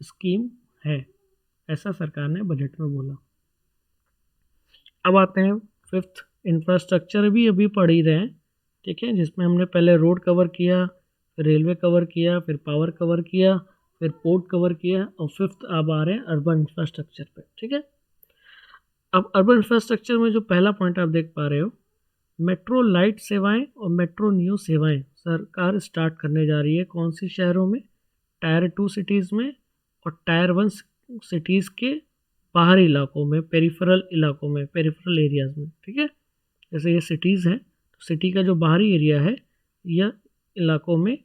स्कीम है, ऐसा सरकार ने बजट में बोला। अब आते हैं फिफ्थ, इंफ्रास्ट्रक्चर भी अभी पढ़ ही रहे हैं, ठीक है, जिसमें हमने पहले रोड कवर किया, फिर रेलवे कवर किया, फिर पावर कवर किया, फिर पोर्ट कवर किया, और फिफ्थ अब आ रहे हैं अर्बन इंफ्रास्ट्रक्चर पे, ठीक है। अब अर्बन इंफ्रास्ट्रक्चर में जो पहला पॉइंट आप देख पा रहे हो, मेट्रो लाइट सेवाएं और मेट्रो न्यू सेवाएं सरकार स्टार्ट करने जा रही है। कौन सी शहरों में? टायर 2 सिटीज़ में और टायर 1 सिटीज़ के बाहरी इलाकों में, पेरिफेरल इलाकों में, पेरिफेरल एरियाज़ में, ठीक है। जैसे ये सिटीज़ हैं, तो सिटी का जो बाहरी एरिया है या इलाकों में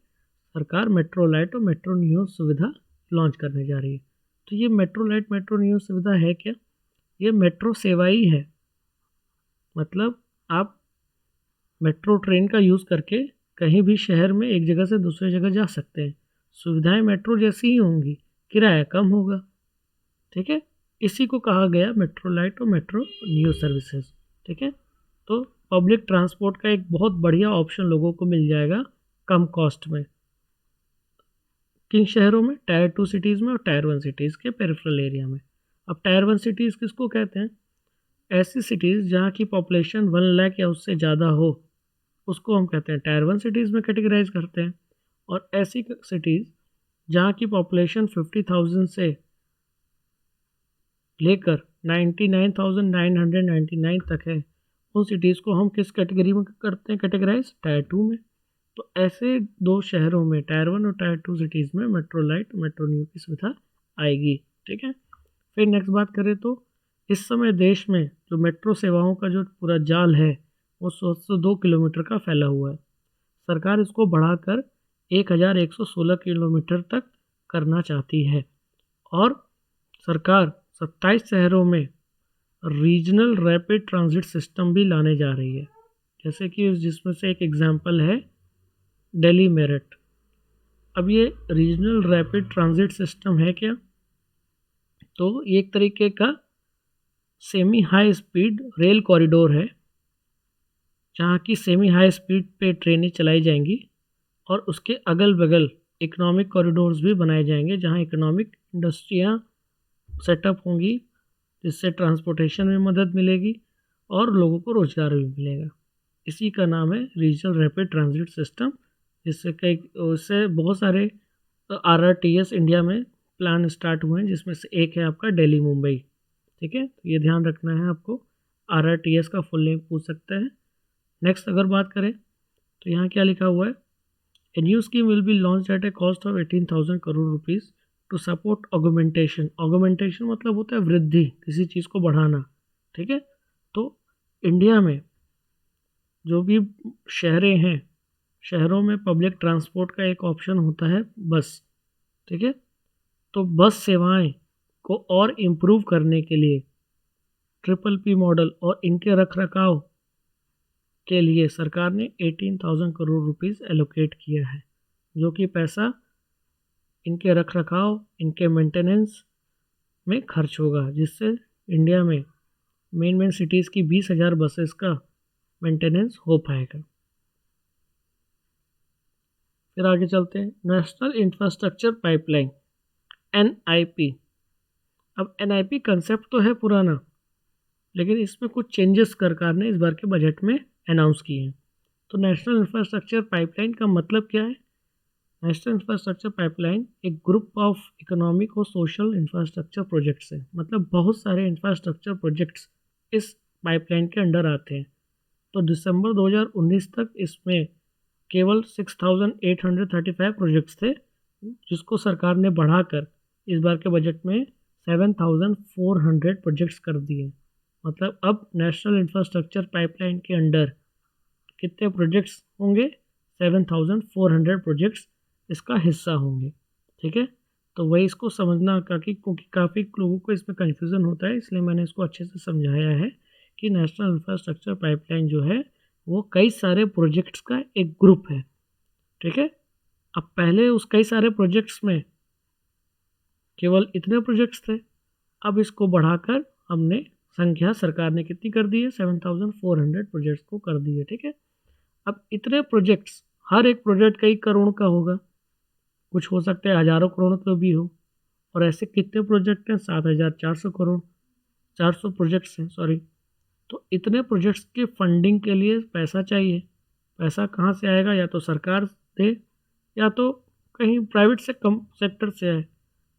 सरकार मेट्रो लाइट और मेट्रो न्यू सुविधा लॉन्च करने जा रही है। तो ये मेट्रो लाइट मेट्रो न्यू सुविधा है क्या? ये मेट्रो सेवा ही है। मतलब आप मेट्रो ट्रेन का यूज़ करके कहीं भी शहर में एक जगह से दूसरी जगह जा सकते हैं। सुविधाएं मेट्रो जैसी ही होंगी, किराया कम होगा, ठीक है। इसी को कहा गया मेट्रो लाइट और मेट्रो न्यू सर्विसेज, ठीक है। तो पब्लिक ट्रांसपोर्ट का एक बहुत बढ़िया ऑप्शन लोगों को मिल जाएगा कम कॉस्ट में। किन शहरों में? टायर 2 सिटीज़ में और टायर 1 सिटीज़ के पेरिफेरल एरिया में। अब टायर 1 सिटीज़ किसको कहते हैं? ऐसी सिटीज़ जहाँ की पॉपुलेशन 1 लाख या उससे ज़्यादा हो, उसको हम कहते हैं टायर 1 सिटीज़ में कैटेगराइज करते हैं। और ऐसी सिटीज़ जहाँ की पॉपुलेशन 50,000 से लेकर 99,999 तक है, उन सिटीज़ को हम किस कैटेगरी में करते हैं कैटेगराइज? टायर 2 में। तो ऐसे 2 शहरों में, टायर 1 और टायर 2 सिटीज़ में मेट्रो लाइट मेट्रो न्यू की सुविधा आएगी, ठीक है। फिर नेक्स्ट बात करें तो इस समय देश में जो मेट्रो सेवाओं का जो पूरा जाल है वो 102 किलोमीटर का फैला हुआ है। सरकार इसको बढ़ाकर 1116 किलोमीटर तक करना चाहती है। और सरकार 27 शहरों में रीजनल रैपिड ट्रांजिट सिस्टम भी लाने जा रही है, जैसे कि जिसमें से एक एग्जांपल है दिल्ली मेरठ। अब ये रीजनल रैपिड ट्रांजिट सिस्टम है क्या? तो ये एक तरीके का semi high speed rail corridor है, जहाँ की सेमी हाई स्पीड पे ट्रेनें चलाई जाएंगी और उसके अगल बगल इकोनॉमिक कॉरिडोर्स भी बनाए जाएंगे, जहाँ इकोनॉमिक इंडस्ट्रियाँ सेटअप होंगी, जिससे ट्रांसपोर्टेशन में मदद मिलेगी और लोगों को रोज़गार भी मिलेगा। इसी का नाम है रीजनल रैपिड ट्रांजिट सिस्टम, उससे बहुत सारे RRTS इंडिया में प्लान स्टार्ट हुए हैं, जिसमें से एक है आपका दिल्ली मुंबई, ठीक है। तो ये ध्यान रखना है आपको, RRTS का फुल नेम पूछ सकते हैं। नेक्स्ट अगर बात करें तो यहाँ क्या लिखा हुआ है? A new scheme will be launch at a cost of 18,000 crore rupees to support augmentation. Augmentation मतलब होता है वृद्धि, किसी चीज़ को बढ़ाना, ठीक है। तो इंडिया में जो भी शहरें हैं, शहरों में पब्लिक ट्रांसपोर्ट का एक ऑप्शन होता है बस, ठीक है। तो बस सेवाएं को और इम्प्रूव करने के लिए PPP मॉडल और इनके रख रखाव के लिए सरकार ने 18,000 करोड़ रुपीज़ एलोकेट किया है, जो कि पैसा इनके रख रखाव, इनके मेंटेनेंस में खर्च होगा, जिससे इंडिया में मेन सिटीज़ की 20,000 बसेस का मेंटेनेंस हो पाएगा। फिर आगे चलते हैं, नेशनल इंफ्रास्ट्रक्चर पाइपलाइन NIP। अब NIP कंसेप्ट तो है पुराना, लेकिन इसमें कुछ चेंजेस सरकार ने इस बार के बजट में अनाउंस किए हैं। तो नेशनल इंफ्रास्ट्रक्चर पाइपलाइन का मतलब क्या है? नेशनल इंफ्रास्ट्रक्चर पाइपलाइन एक ग्रुप ऑफ इकोनॉमिक और सोशल इंफ्रास्ट्रक्चर प्रोजेक्ट्स है। मतलब बहुत सारे इंफ्रास्ट्रक्चर प्रोजेक्ट्स इस पाइपलाइन के अंडर आते हैं। तो दिसंबर 2019 तक इसमें केवल 6,835 प्रोजेक्ट्स थे, जिसको सरकार ने बढ़ाकर इस बार के बजट में 7,400 प्रोजेक्ट्स कर दिए। मतलब अब नेशनल इंफ्रास्ट्रक्चर पाइपलाइन के अंडर कितने प्रोजेक्ट्स होंगे? 7,400 प्रोजेक्ट्स इसका हिस्सा होंगे, ठीक है। तो वही इसको समझना क्योंकि काफ़ी लोगों को इसमें कन्फ्यूज़न होता है, इसलिए मैंने इसको अच्छे से समझाया है कि नेशनल इंफ्रास्ट्रक्चर पाइपलाइन जो है वो कई सारे प्रोजेक्ट्स का एक ग्रुप है, ठीक है। अब पहले उस कई सारे प्रोजेक्ट्स में केवल इतने प्रोजेक्ट्स थे, अब इसको बढ़ाकर हमने संख्या सरकार ने कितनी कर दी है, 7,400 प्रोजेक्ट्स को कर दी है। ठीक है, अब इतने प्रोजेक्ट्स, हर एक प्रोजेक्ट कई करोड़ का होगा, कुछ हो सकता है हज़ारों करोड़ का भी हो, और ऐसे कितने प्रोजेक्ट हैं, 7,400 करोड़, 400 प्रोजेक्ट्स हैं, सॉरी। तो इतने प्रोजेक्ट्स की फंडिंग के लिए पैसा चाहिए। पैसा कहाँ से आएगा, या तो सरकार दे या तो कहीं प्राइवेट से कम सेक्टर से आए।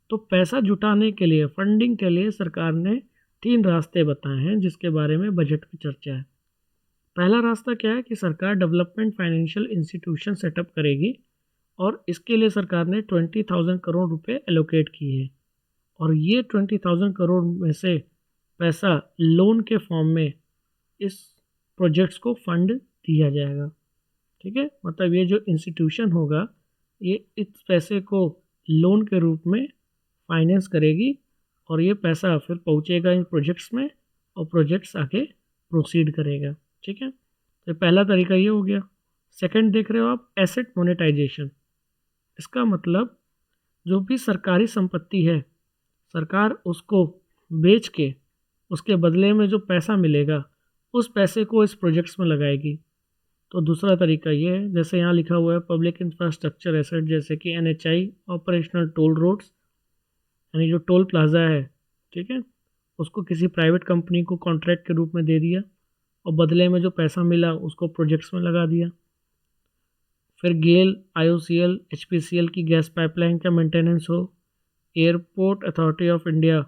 तो पैसा जुटाने के लिए, फंडिंग के लिए सरकार ने 3 रास्ते बताए हैं जिसके बारे में बजट में चर्चा है। पहला रास्ता क्या है कि सरकार डेवलपमेंट फाइनेंशियल इंस्टीट्यूशन सेटअप करेगी, और इसके लिए सरकार ने 20,000 करोड़ रुपए एलोकेट किए हैं, और ये 20,000 करोड़ में से पैसा लोन के फॉर्म में इस प्रोजेक्ट्स को फंड दिया जाएगा। ठीक है, मतलब ये जो इंस्टीट्यूशन होगा ये इस पैसे को लोन के रूप में फाइनेंस करेगी, और ये पैसा फिर पहुंचेगा इन प्रोजेक्ट्स में, और प्रोजेक्ट्स आगे प्रोसीड करेगा। ठीक है, तो पहला तरीका ये हो गया। सेकंड देख रहे हो आप, एसेट मोनेटाइजेशन। इसका मतलब जो भी सरकारी संपत्ति है, सरकार उसको बेच के उसके बदले में जो पैसा मिलेगा उस पैसे को इस प्रोजेक्ट्स में लगाएगी। तो दूसरा तरीका ये है, जैसे यहाँ लिखा हुआ है पब्लिक इंफ्रास्ट्रक्चर एसेट, जैसे कि NHI, ऑपरेशनल टोल रोड्स, यानी जो टोल प्लाजा है, ठीक है, उसको किसी प्राइवेट कंपनी को कॉन्ट्रैक्ट के रूप में दे दिया, और बदले में जो पैसा मिला उसको प्रोजेक्ट्स में लगा दिया। फिर गेल, IOCL, HPCL की गैस पाइपलाइन का मेंटेनेंस हो, एयरपोर्ट अथॉरिटी ऑफ इंडिया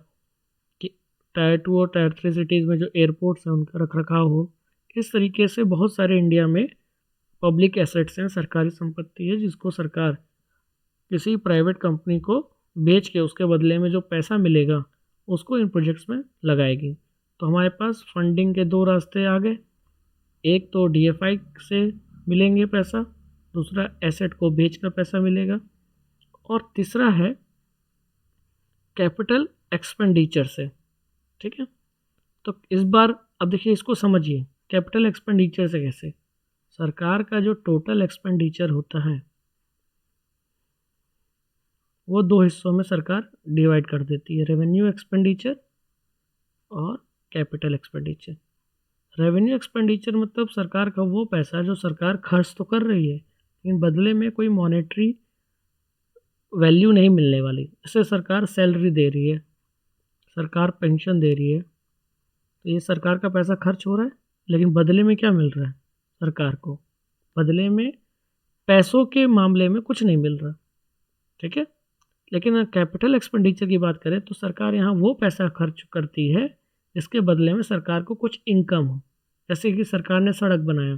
की टायर 2 और टायर 3 सिटीज़ में जो एयरपोर्ट्स हैं उनका रख रखाव हो। इस तरीके से बहुत सारे इंडिया में पब्लिक एसेट्स हैं, सरकारी संपत्ति है, जिसको सरकार किसी प्राइवेट कंपनी को बेच के उसके बदले में जो पैसा मिलेगा उसको इन प्रोजेक्ट्स में लगाएगी। तो हमारे पास फंडिंग के 2 रास्ते आ गए, एक तो DFI से मिलेंगे पैसा, दूसरा एसेट को बेचकर पैसा मिलेगा, और तीसरा है कैपिटल एक्सपेंडिचर से। ठीक है, तो इस बार अब देखिए, इसको समझिए, कैपिटल एक्सपेंडिचर से कैसे। सरकार का जो टोटल एक्सपेंडिचर होता है वो 2 हिस्सों में सरकार डिवाइड कर देती है, रेवेन्यू एक्सपेंडिचर और कैपिटल एक्सपेंडिचर। रेवेन्यू एक्सपेंडिचर मतलब सरकार का वो पैसा जो सरकार खर्च तो कर रही है लेकिन बदले में कोई मॉनेटरी वैल्यू नहीं मिलने वाली। जैसे सरकार सैलरी दे रही है, सरकार पेंशन दे रही है, तो ये सरकार का पैसा खर्च हो रहा है, लेकिन बदले में क्या मिल रहा है सरकार को, बदले में पैसों के मामले में कुछ नहीं मिल रहा। ठीक है, लेकिन कैपिटल एक्सपेंडिचर की बात करें तो सरकार यहाँ वो पैसा खर्च करती है जिसके बदले में सरकार को कुछ इनकम हो। जैसे कि सरकार ने सड़क बनाया,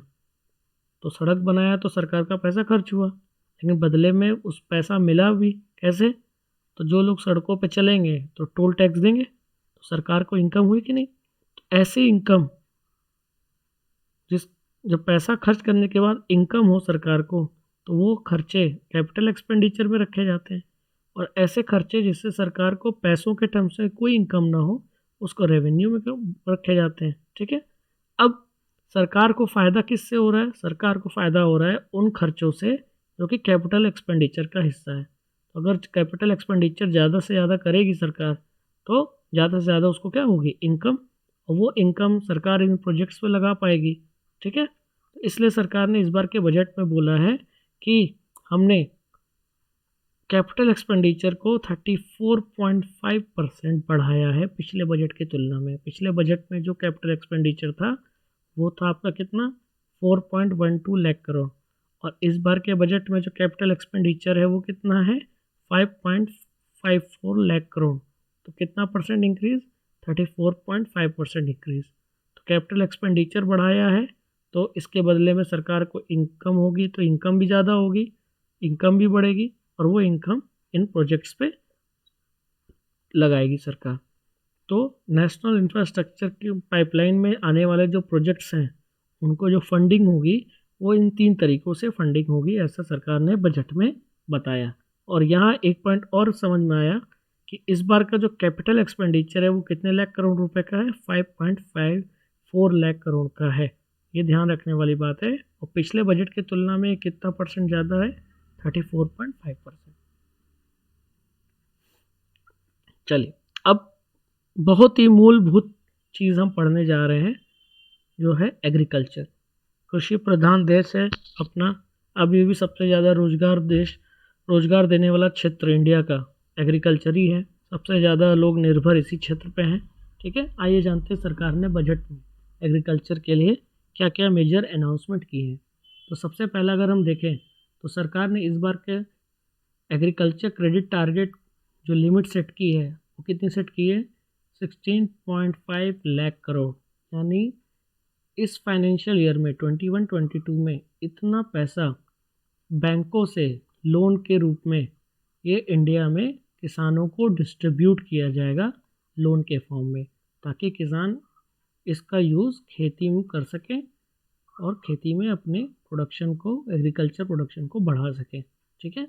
तो सड़क बनाया तो सरकार का पैसा खर्च हुआ, लेकिन बदले में उस पैसा मिला भी कैसे, तो जो लोग सड़कों पे चलेंगे तो टोल टैक्स देंगे, तो सरकार को इनकम हुई कि नहीं। तो ऐसी इनकम, जब पैसा खर्च करने के बाद इनकम हो सरकार को, तो वो खर्चे कैपिटल एक्सपेंडिचर में रखे जाते हैं, और ऐसे खर्चे जिससे सरकार को पैसों के टर्म से कोई इनकम ना हो उसको रेवेन्यू में रखे जाते हैं। ठीक है, अब सरकार को फ़ायदा किससे हो रहा है, सरकार को फ़ायदा हो रहा है उन खर्चों से जो कि कैपिटल एक्सपेंडिचर का हिस्सा है। तो अगर कैपिटल एक्सपेंडिचर ज़्यादा से ज़्यादा करेगी सरकार, तो ज़्यादा से ज़्यादा उसको क्या होगी, इनकम, और वो इनकम सरकार इन प्रोजेक्ट्स पे लगा पाएगी। ठीक है, तो इसलिए सरकार ने इस बार के बजट में बोला है कि हमने कैपिटल एक्सपेंडिचर को 34.5% बढ़ाया है पिछले बजट की तुलना में। पिछले बजट में जो कैपिटल एक्सपेंडिचर था वो था आपका कितना, 4.12 लाख करोड़, और इस बार के बजट में जो कैपिटल एक्सपेंडिचर है वो कितना है, 5.54 लाख करोड़। तो कितना परसेंट इंक्रीज़, 34.5% इंक्रीज़। तो कैपिटल एक्सपेंडिचर बढ़ाया है, तो इसके बदले में सरकार को इनकम होगी, तो इनकम भी ज़्यादा होगी, इनकम भी बढ़ेगी, और वो इनकम इन प्रोजेक्ट्स पे लगाएगी सरकार। तो नेशनल इंफ्रास्ट्रक्चर की पाइपलाइन में आने वाले जो प्रोजेक्ट्स हैं उनको जो फंडिंग होगी वो इन 3 तरीक़ों से फंडिंग होगी, ऐसा सरकार ने बजट में बताया। और यहाँ एक पॉइंट और समझ में आया कि इस बार का जो कैपिटल एक्सपेंडिचर है वो कितने लाख करोड़ रुपए का है, 5.54 लाख करोड़ का है। ये ध्यान रखने वाली बात है, और पिछले बजट की तुलना में कितना परसेंट ज़्यादा है, 34.5%। चलिए, अब बहुत ही मूलभूत चीज़ हम पढ़ने जा रहे हैं जो है एग्रीकल्चर। कृषि प्रधान देश है अपना। अभी भी सबसे ज़्यादा रोजगार देने वाला क्षेत्र इंडिया का एग्रीकल्चर ही है। सबसे ज़्यादा लोग निर्भर इसी क्षेत्र पे हैं। ठीक है, आइए जानते हैं सरकार ने बजट में एग्रीकल्चर के लिए क्या क्या मेजर अनाउंसमेंट किए हैं। तो सबसे पहला अगर हम देखें तो सरकार ने इस बार के एग्रीकल्चर क्रेडिट टारगेट जो लिमिट सेट की है वो कितनी सेट की है, 16.5 लाख करोड़। यानी इस फाइनेंशियल ईयर में 21-22 में इतना पैसा बैंकों से लोन के रूप में ये इंडिया में किसानों को डिस्ट्रीब्यूट किया जाएगा लोन के फॉर्म में, ताकि किसान इसका यूज़ खेती में कर सकें और खेती में अपने प्रोडक्शन को, एग्रीकल्चर प्रोडक्शन को बढ़ा सकें। ठीक है,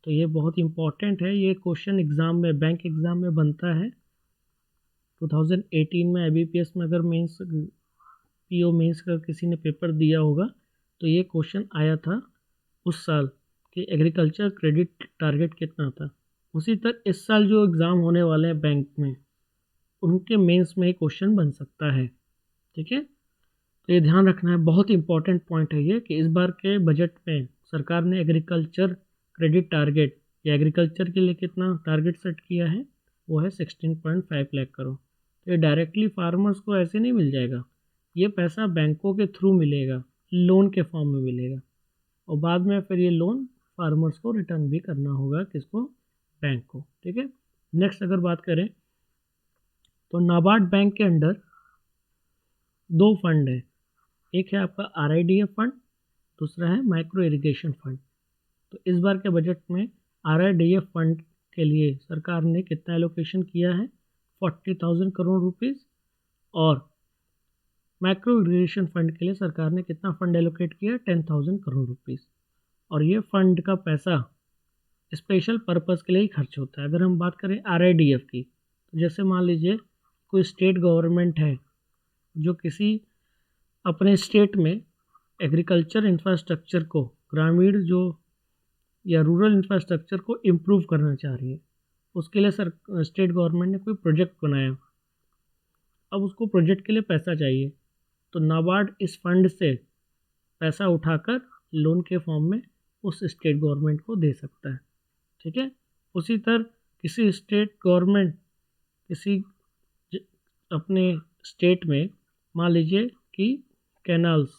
तो ये बहुत इंपॉर्टेंट है। ये क्वेश्चन एग्ज़ाम में, बैंक एग्ज़ाम में बनता है। 2018 में IBPS में अगर मेंस, PO मेंस का किसी ने पेपर दिया होगा तो ये क्वेश्चन आया था उस साल कि एग्रीकल्चर क्रेडिट टारगेट कितना था। उसी तरह इस साल जो एग्ज़ाम होने वाले हैं बैंक में, उनके मेंस में ये क्वेश्चन बन सकता है। ठीक है, तो ये ध्यान रखना है, बहुत इंपॉर्टेंट पॉइंट है ये कि इस बार के बजट में सरकार ने एग्रीकल्चर क्रेडिट टारगेट या एग्रीकल्चर के लिए कितना टारगेट सेट किया है, वो है 16.5 लाख करोड़। तो ये डायरेक्टली फार्मर्स को ऐसे नहीं मिल जाएगा, ये पैसा बैंकों के थ्रू मिलेगा, लोन के फॉर्म में मिलेगा, और बाद में फिर ये लोन फार्मर्स को रिटर्न भी करना होगा, किसको, बैंक को। ठीक है, नेक्स्ट अगर बात करें तो नाबार्ड बैंक के अंडर दो फंड है। एक है आपका RIDF फंड, दूसरा है माइक्रो इरिगेशन फंड। तो इस बार के बजट में RIDF फंड के लिए सरकार ने कितना एलोकेशन किया है, 40,000 करोड़ रुपीज़। और माइक्रो इरिगेशन फंड के लिए सरकार ने कितना फंड एलोकेट किया, 10,000 करोड़ रुपीज़। और ये फंड का पैसा स्पेशल पर्पज़ के लिए ही खर्च होता है। अगर हम बात करें RIDF की, तो जैसे मान लीजिए कोई स्टेट गवर्नमेंट है जो किसी अपने स्टेट में एग्रीकल्चर इंफ्रास्ट्रक्चर को, ग्रामीण जो या रूरल इंफ्रास्ट्रक्चर को इम्प्रूव करना चाह रही है, उसके लिए स्टेट गवर्नमेंट ने कोई प्रोजेक्ट बनाया। अब उसको प्रोजेक्ट के लिए पैसा चाहिए, तो नाबार्ड इस फंड से पैसा उठाकर लोन के फॉर्म में उस स्टेट गवर्नमेंट को दे सकता है। ठीक है, उसी तरह किसी स्टेट गवर्नमेंट किसी अपने स्टेट में मान लीजिए कि कैनाल्स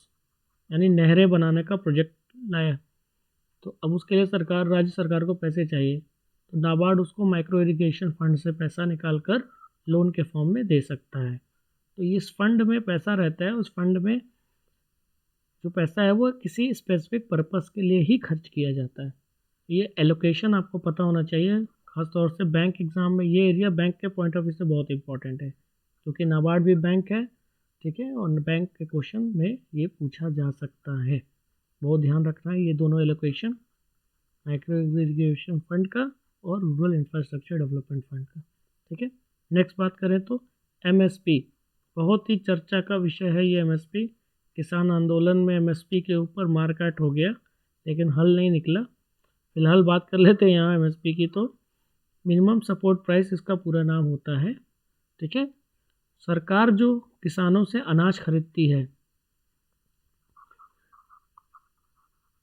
यानी नहरें बनाने का प्रोजेक्ट लाया, तो अब उसके लिए राज्य सरकार को पैसे चाहिए, तो नाबार्ड उसको माइक्रो इरिगेशन फंड से पैसा निकाल कर लोन के फॉर्म में दे सकता है। तो इस फंड में पैसा रहता है, उस फंड में जो पैसा है वो किसी स्पेसिफिक पर्पस के लिए ही खर्च किया जाता है। ये एलोकेशन आपको पता होना चाहिए, खासतौर से बैंक एग्ज़ाम में ये एरिया बैंक के पॉइंट ऑफ व्यू से बहुत इंपॉर्टेंट है, क्योंकि नाबार्ड भी बैंक है। ठीक है, और बैंक के क्वेश्चन में ये पूछा जा सकता है, बहुत ध्यान रखना है ये दोनों एलोकेशन, माइक्रो इरिगेशन फंड का और रूरल इंफ्रास्ट्रक्चर डेवलपमेंट फंड का। ठीक है, नेक्स्ट बात करें तो MSP, बहुत ही चर्चा का विषय है ये MSP। किसान आंदोलन में MSP के ऊपर मारकाट हो गया, लेकिन हल नहीं निकला। फिलहाल बात कर लेते हैं यहाँ MSP की। तो मिनिमम सपोर्ट प्राइस इसका पूरा नाम होता है। ठीक है, सरकार जो किसानों से अनाज खरीदती है,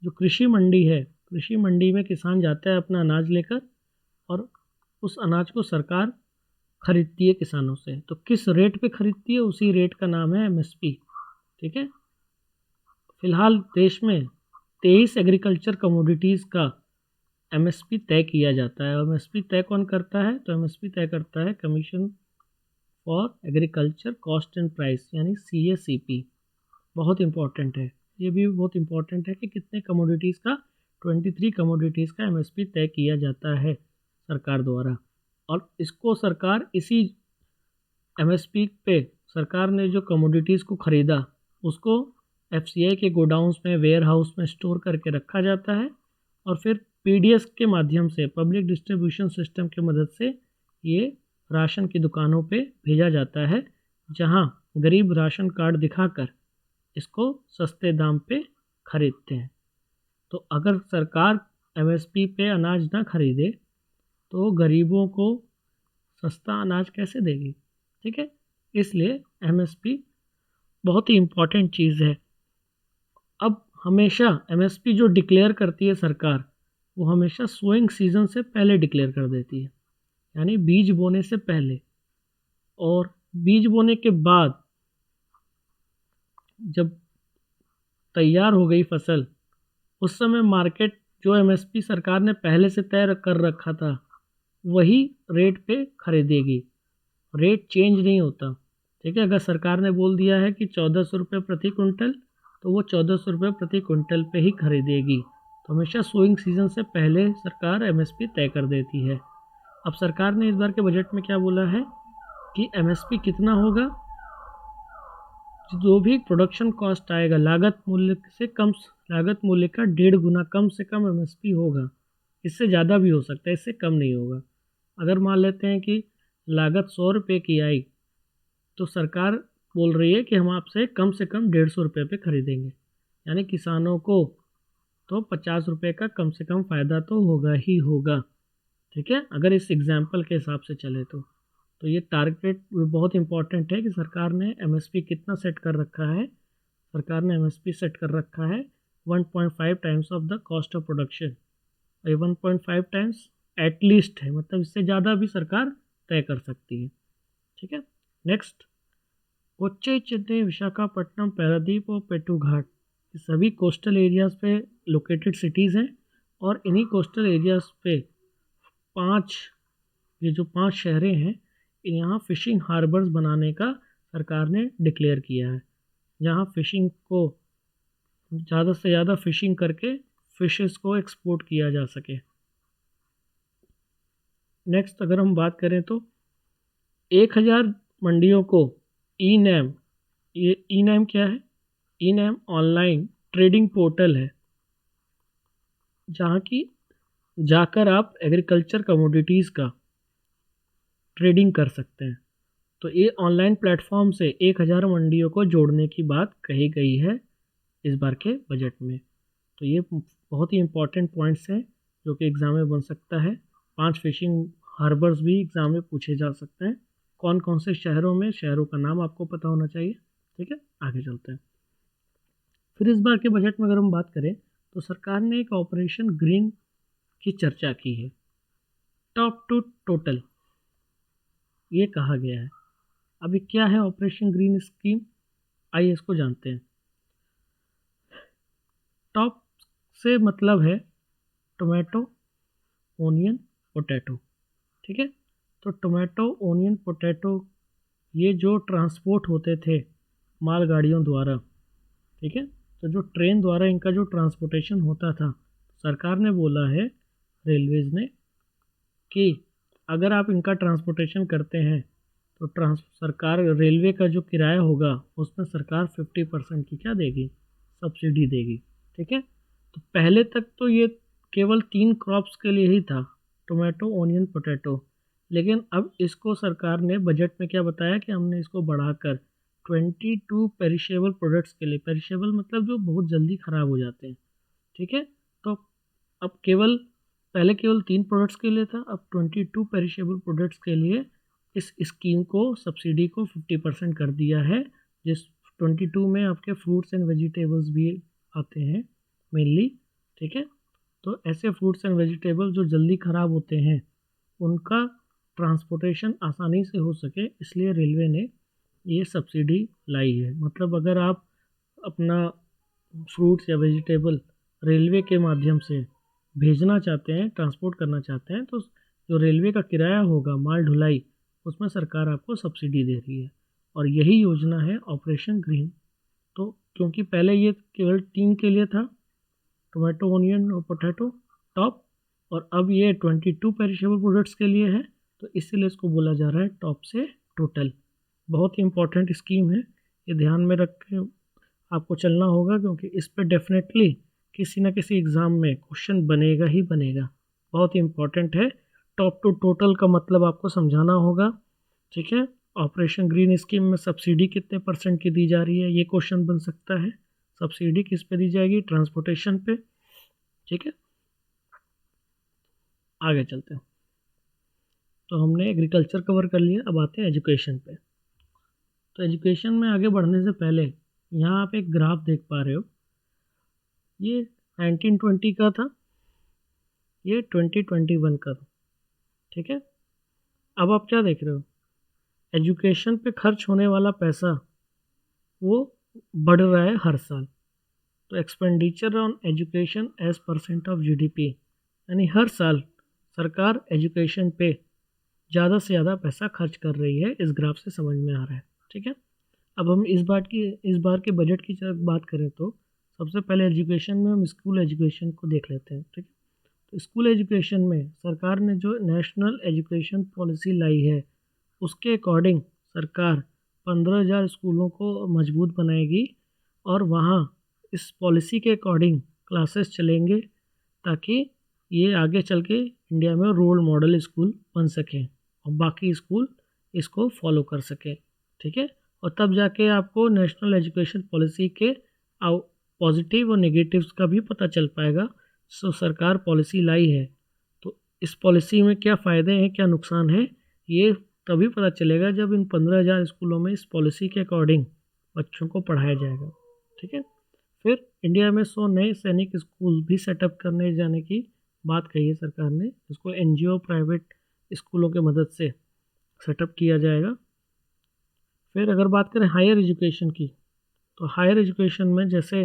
जो कृषि मंडी है, कृषि मंडी में किसान जाता है अपना अनाज लेकर, और उस अनाज को सरकार खरीदती है किसानों से। तो किस रेट पे खरीदती है, उसी रेट का नाम है MSP। ठीक है, फिलहाल देश में 23 एग्रीकल्चर कमोडिटीज़ का MSP तय किया जाता है। MSP तय कौन करता है, तो MSP तय करता है commission for agriculture cost and price, यानी CACP। बहुत इंपॉर्टेंट है, ये भी बहुत इंपॉर्टेंट है कि कितने कमोडिटीज़ का, 23 कमोडिटीज़ का MSP तय किया जाता है सरकार द्वारा। और इसको सरकार, इसी MSP पे सरकार ने जो कमोडिटीज़ को ख़रीदा उसको FCI के गोडाउंस में, वेयर हाउस में स्टोर करके रखा जाता है, और फिर PDS के माध्यम से, पब्लिक डिस्ट्रीब्यूशन सिस्टम की मदद से ये राशन की दुकानों पे भेजा जाता है, जहां गरीब राशन कार्ड दिखाकर इसको सस्ते दाम पे खरीदते हैं। तो अगर सरकार MSP पे अनाज ना खरीदे तो गरीबों को सस्ता अनाज कैसे देगी। ठीक है, इसलिए एमएसपी बहुत ही इम्पॉर्टेंट चीज़ है। अब हमेशा एमएसपी जो डिक्लेयर करती है सरकार, वो हमेशा सोइंग सीजन से पहले डिक्लेयर कर देती है, यानी बीज बोने से पहले। और बीज बोने के बाद जब तैयार हो गई फसल, उस समय मार्केट जो एमएसपी सरकार ने पहले से तय कर रखा था वही रेट पे खरीदेगी, रेट चेंज नहीं होता। ठीक है, अगर सरकार ने बोल दिया है कि 1400 रुपये प्रति कुंटल, तो वो 1400 रुपये प्रति कुंटल पे ही खरीदेगी। तो हमेशा सोइंग सीजन से पहले सरकार एमएसपी तय कर देती है। अब सरकार ने इस बार के बजट में क्या बोला है कि एमएसपी कितना होगा, जो भी प्रोडक्शन कॉस्ट आएगा लागत मूल्य से कम, लागत मूल्य का 1.5 गुना कम से कम एमएसपी होगा। इससे ज़्यादा भी हो सकता है, इससे कम नहीं होगा। अगर मान लेते हैं कि लागत 100 रुपये की आई, तो सरकार बोल रही है कि हम आपसे कम से कम 150 रुपये पे खरीदेंगे, यानी किसानों को तो 50 रुपये का कम से कम फ़ायदा तो होगा ही होगा। ठीक है, अगर इस एग्जाम्पल के हिसाब से चले तो ये टारगेट बहुत इंपॉर्टेंट है कि सरकार ने एमएसपी कितना सेट कर रखा है। सरकार ने एमएसपी सेट कर रखा है 1.5 times of the cost of production. ये 1.5 टाइम्स एटलीस्ट है, मतलब इससे ज़्यादा भी सरकार तय कर सकती है। ठीक है, नेक्स्ट, कोच्चि, चेन्नई, विशाखापट्टनम, पारादीप और पेटूघाट, ये सभी कोस्टल एरियाज़ पे लोकेटेड सिटीज़ हैं। और इन्हीं कोस्टल एरियाज़ पे ये जो 5 शहरें हैं, यहाँ फ़िशिंग हार्बर्स बनाने का सरकार ने डिक्लेयर किया है, जहाँ फ़िशिंग को ज़्यादा से ज़्यादा फ़िशिंग करके फ़िशेस को एक्सपोर्ट किया जा सके। नेक्स्ट, अगर हम बात करें तो 1000 मंडियों को ई नैम, ये ई नैम क्या है? E NAM online trading portal है, जहाँ की जाकर आप एग्रीकल्चर कमोडिटीज़ का ट्रेडिंग कर सकते हैं। तो ये ऑनलाइन प्लेटफॉर्म से 1000 मंडियों को जोड़ने की बात कही गई है इस बार के बजट में। तो ये बहुत ही इम्पॉर्टेंट पॉइंट्स हैं जो कि एग्ज़ाम में बन सकता है। 5 फिशिंग हार्बर्स भी एग्ज़ाम में पूछे जा सकते हैं। कौन कौन से शहरों में, शहरों का नाम आपको पता होना चाहिए। ठीक है, आगे चलते हैं। फिर इस बार के बजट में अगर हम बात करें तो सरकार ने एक ऑपरेशन ग्रीन की चर्चा की है। टॉप टू टोटल ये कहा गया है। अभी क्या है ऑपरेशन ग्रीन स्कीम, आइए इसको जानते हैं। टॉप से मतलब है टोमेटो, ओनियन, पोटैटो। ठीक है, तो टोमेटो, ओनियन, पोटैटो ये जो ट्रांसपोर्ट होते थे मालगाड़ियों द्वारा, ठीक है, तो जो ट्रेन द्वारा इनका जो ट्रांसपोर्टेशन होता था, सरकार ने बोला है रेलवेज़ ने कि अगर आप इनका ट्रांसपोर्टेशन करते हैं तो सरकार रेलवे का जो किराया होगा उसमें सरकार 50% की क्या देगी, सब्सिडी देगी। ठीक है, तो पहले तक तो ये केवल 3 क्रॉप्स के लिए ही था, टोमेटो, ओनियन, पोटैटो। लेकिन अब इसको सरकार ने बजट में क्या बताया कि हमने इसको बढ़ाकर 22 पेरिशेबल प्रोडक्ट्स के लिए, पेरिशेबल मतलब जो बहुत जल्दी ख़राब हो जाते हैं। ठीक है, तो अब पहले केवल 3 प्रोडक्ट्स के लिए था, अब 22 पेरिशेबल प्रोडक्ट्स के लिए इस स्कीम को, सब्सिडी को 50% कर दिया है। जिस 22 में आपके फ्रूट्स एंड वेजिटेबल्स भी आते हैं मेनली। ठीक है, तो ऐसे फ्रूट्स एंड वेजिटेबल जो जल्दी ख़राब होते हैं उनका ट्रांसपोर्टेशन आसानी से हो सके, इसलिए रेलवे ने ये सब्सिडी लाई है। मतलब अगर आप अपना फ्रूट्स या वेजिटेबल रेलवे के माध्यम से भेजना चाहते हैं, ट्रांसपोर्ट करना चाहते हैं, तो जो रेलवे का किराया होगा माल ढुलाई, उसमें सरकार आपको सब्सिडी दे रही है। और यही योजना है ऑपरेशन ग्रीन। तो क्योंकि पहले ये केवल 3 के लिए था, टोमेटो, ओनियन और पोटैटो टॉप, और अब ये 22 पेरिशेबल प्रोडक्ट्स के लिए है, तो इसीलिए इसको बोला जा रहा है टॉप से टोटल। बहुत ही इंपॉर्टेंट स्कीम है, ये ध्यान में रख के आपको चलना होगा, क्योंकि इस पर डेफिनेटली किसी न किसी एग्ज़ाम में क्वेश्चन बनेगा ही बनेगा। बहुत ही इंपॉर्टेंट है। टॉप टू टोटल का मतलब आपको समझाना होगा। ठीक है, ऑपरेशन ग्रीन स्कीम में सब्सिडी कितने % की दी जा रही है, ये क्वेश्चन बन सकता है। सब्सिडी किस पे दी जाएगी, ट्रांसपोर्टेशन पे। ठीक है, आगे चलते हैं। तो हमने एग्रीकल्चर कवर कर लिया, अब आते हैं एजुकेशन पे। तो एजुकेशन में आगे बढ़ने से पहले यहाँ आप एक ग्राफ देख पा रहे हो, ये 1920 का था, ये 2021 का था, ठीक है। अब आप क्या देख रहे हो, एजुकेशन पे खर्च होने वाला पैसा वो बढ़ रहा है हर साल। तो expenditure on education as percent of GDP, यानी हर साल सरकार एजुकेशन पे ज़्यादा से ज़्यादा पैसा खर्च कर रही है, इस ग्राफ से समझ में आ रहा है, ठीक है। अब हम इस बार के बजट की जब बात करें तो सबसे पहले एजुकेशन में हम स्कूल एजुकेशन को देख लेते हैं, ठीक है। तो स्कूल एजुकेशन में सरकार ने जो नेशनल एजुकेशन पॉलिसी लाई है उसके अकॉर्डिंग सरकार 15,000 स्कूलों को मजबूत बनाएगी और वहाँ इस पॉलिसी के अकॉर्डिंग क्लासेस चलेंगे ताकि ये आगे चल के इंडिया में रोल मॉडल स्कूल बन सकें और बाकी स्कूल इसको फॉलो कर सकें, ठीक है। और तब जाके आपको नेशनल एजुकेशन पॉलिसी के पॉजिटिव और नेगेटिव्स का भी पता चल पाएगा। सो सरकार पॉलिसी लाई है तो इस पॉलिसी में क्या फ़ायदे हैं क्या नुकसान है ये तभी पता चलेगा जब इन 15,000 स्कूलों में इस पॉलिसी के अकॉर्डिंग बच्चों को पढ़ाया जाएगा, ठीक है। फिर इंडिया में 100 नए सैनिक स्कूल भी सेटअप करने जाने की बात कही है सरकार ने, इसको एनजीओ प्राइवेट स्कूलों के मदद से सेटअप किया जाएगा। फिर अगर बात करें हायर एजुकेशन की, तो हायर एजुकेशन में जैसे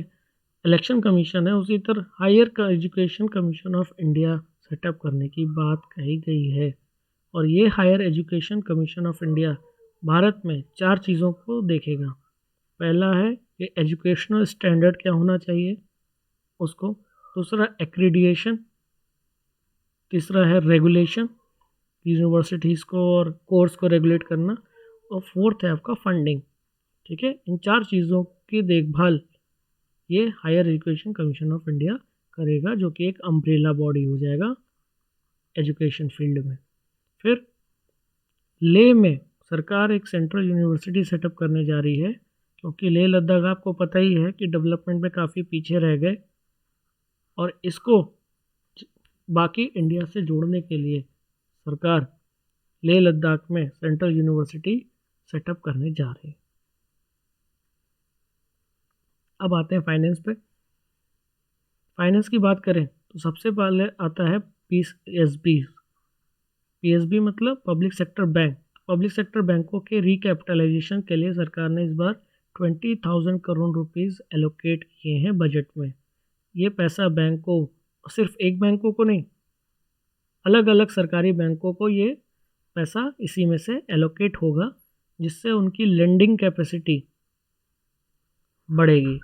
इलेक्शन कमीशन है उसी तरह higher education commission of India setup करने की बात कही गई है। और ये higher education commission of India Bharat में 4 चीज़ों को देखेगा। पहला है कि एजुकेशनल स्टैंडर्ड क्या होना चाहिए उसको, दूसरा एक्रीडिएशन, तीसरा है रेगुलेशन, यूनिवर्सिटीज़ को और कोर्स को रेगुलेट करना, और फोर्थ है आपका फंडिंग, ठीक है। इन 4 चीज़ों की देखभाल ये higher education commission of India करेगा जो कि एक अम्ब्रेला बॉडी हो जाएगा एजुकेशन फील्ड में। फिर लेह में सरकार एक सेंट्रल यूनिवर्सिटी सेटअप करने जा रही है क्योंकि लेह लद्दाख आपको पता ही है कि डेवलपमेंट में काफ़ी पीछे रह गए और इसको बाकी इंडिया से जोड़ने के लिए सरकार लेह लद्दाख में सेंट्रल यूनिवर्सिटी सेटअप करने जा रही है। अब आते हैं फाइनेंस पे। फाइनेंस की बात करें तो सबसे पहले आता है पीएसबी। पीएसबी मतलब public sector bank. Public sector बैंकों के रिकैपिटलाइजेशन के लिए सरकार ने इस बार 20,000 करोड़ रुपीस एलोकेट किए हैं बजट में। ये पैसा बैंकों, सिर्फ एक बैंकों को नहीं, अलग अलग सरकारी बैंकों को ये पैसा इसी में से एलोकेट होगा जिससे उनकी लेंडिंग कैपेसिटी बढ़ेगी।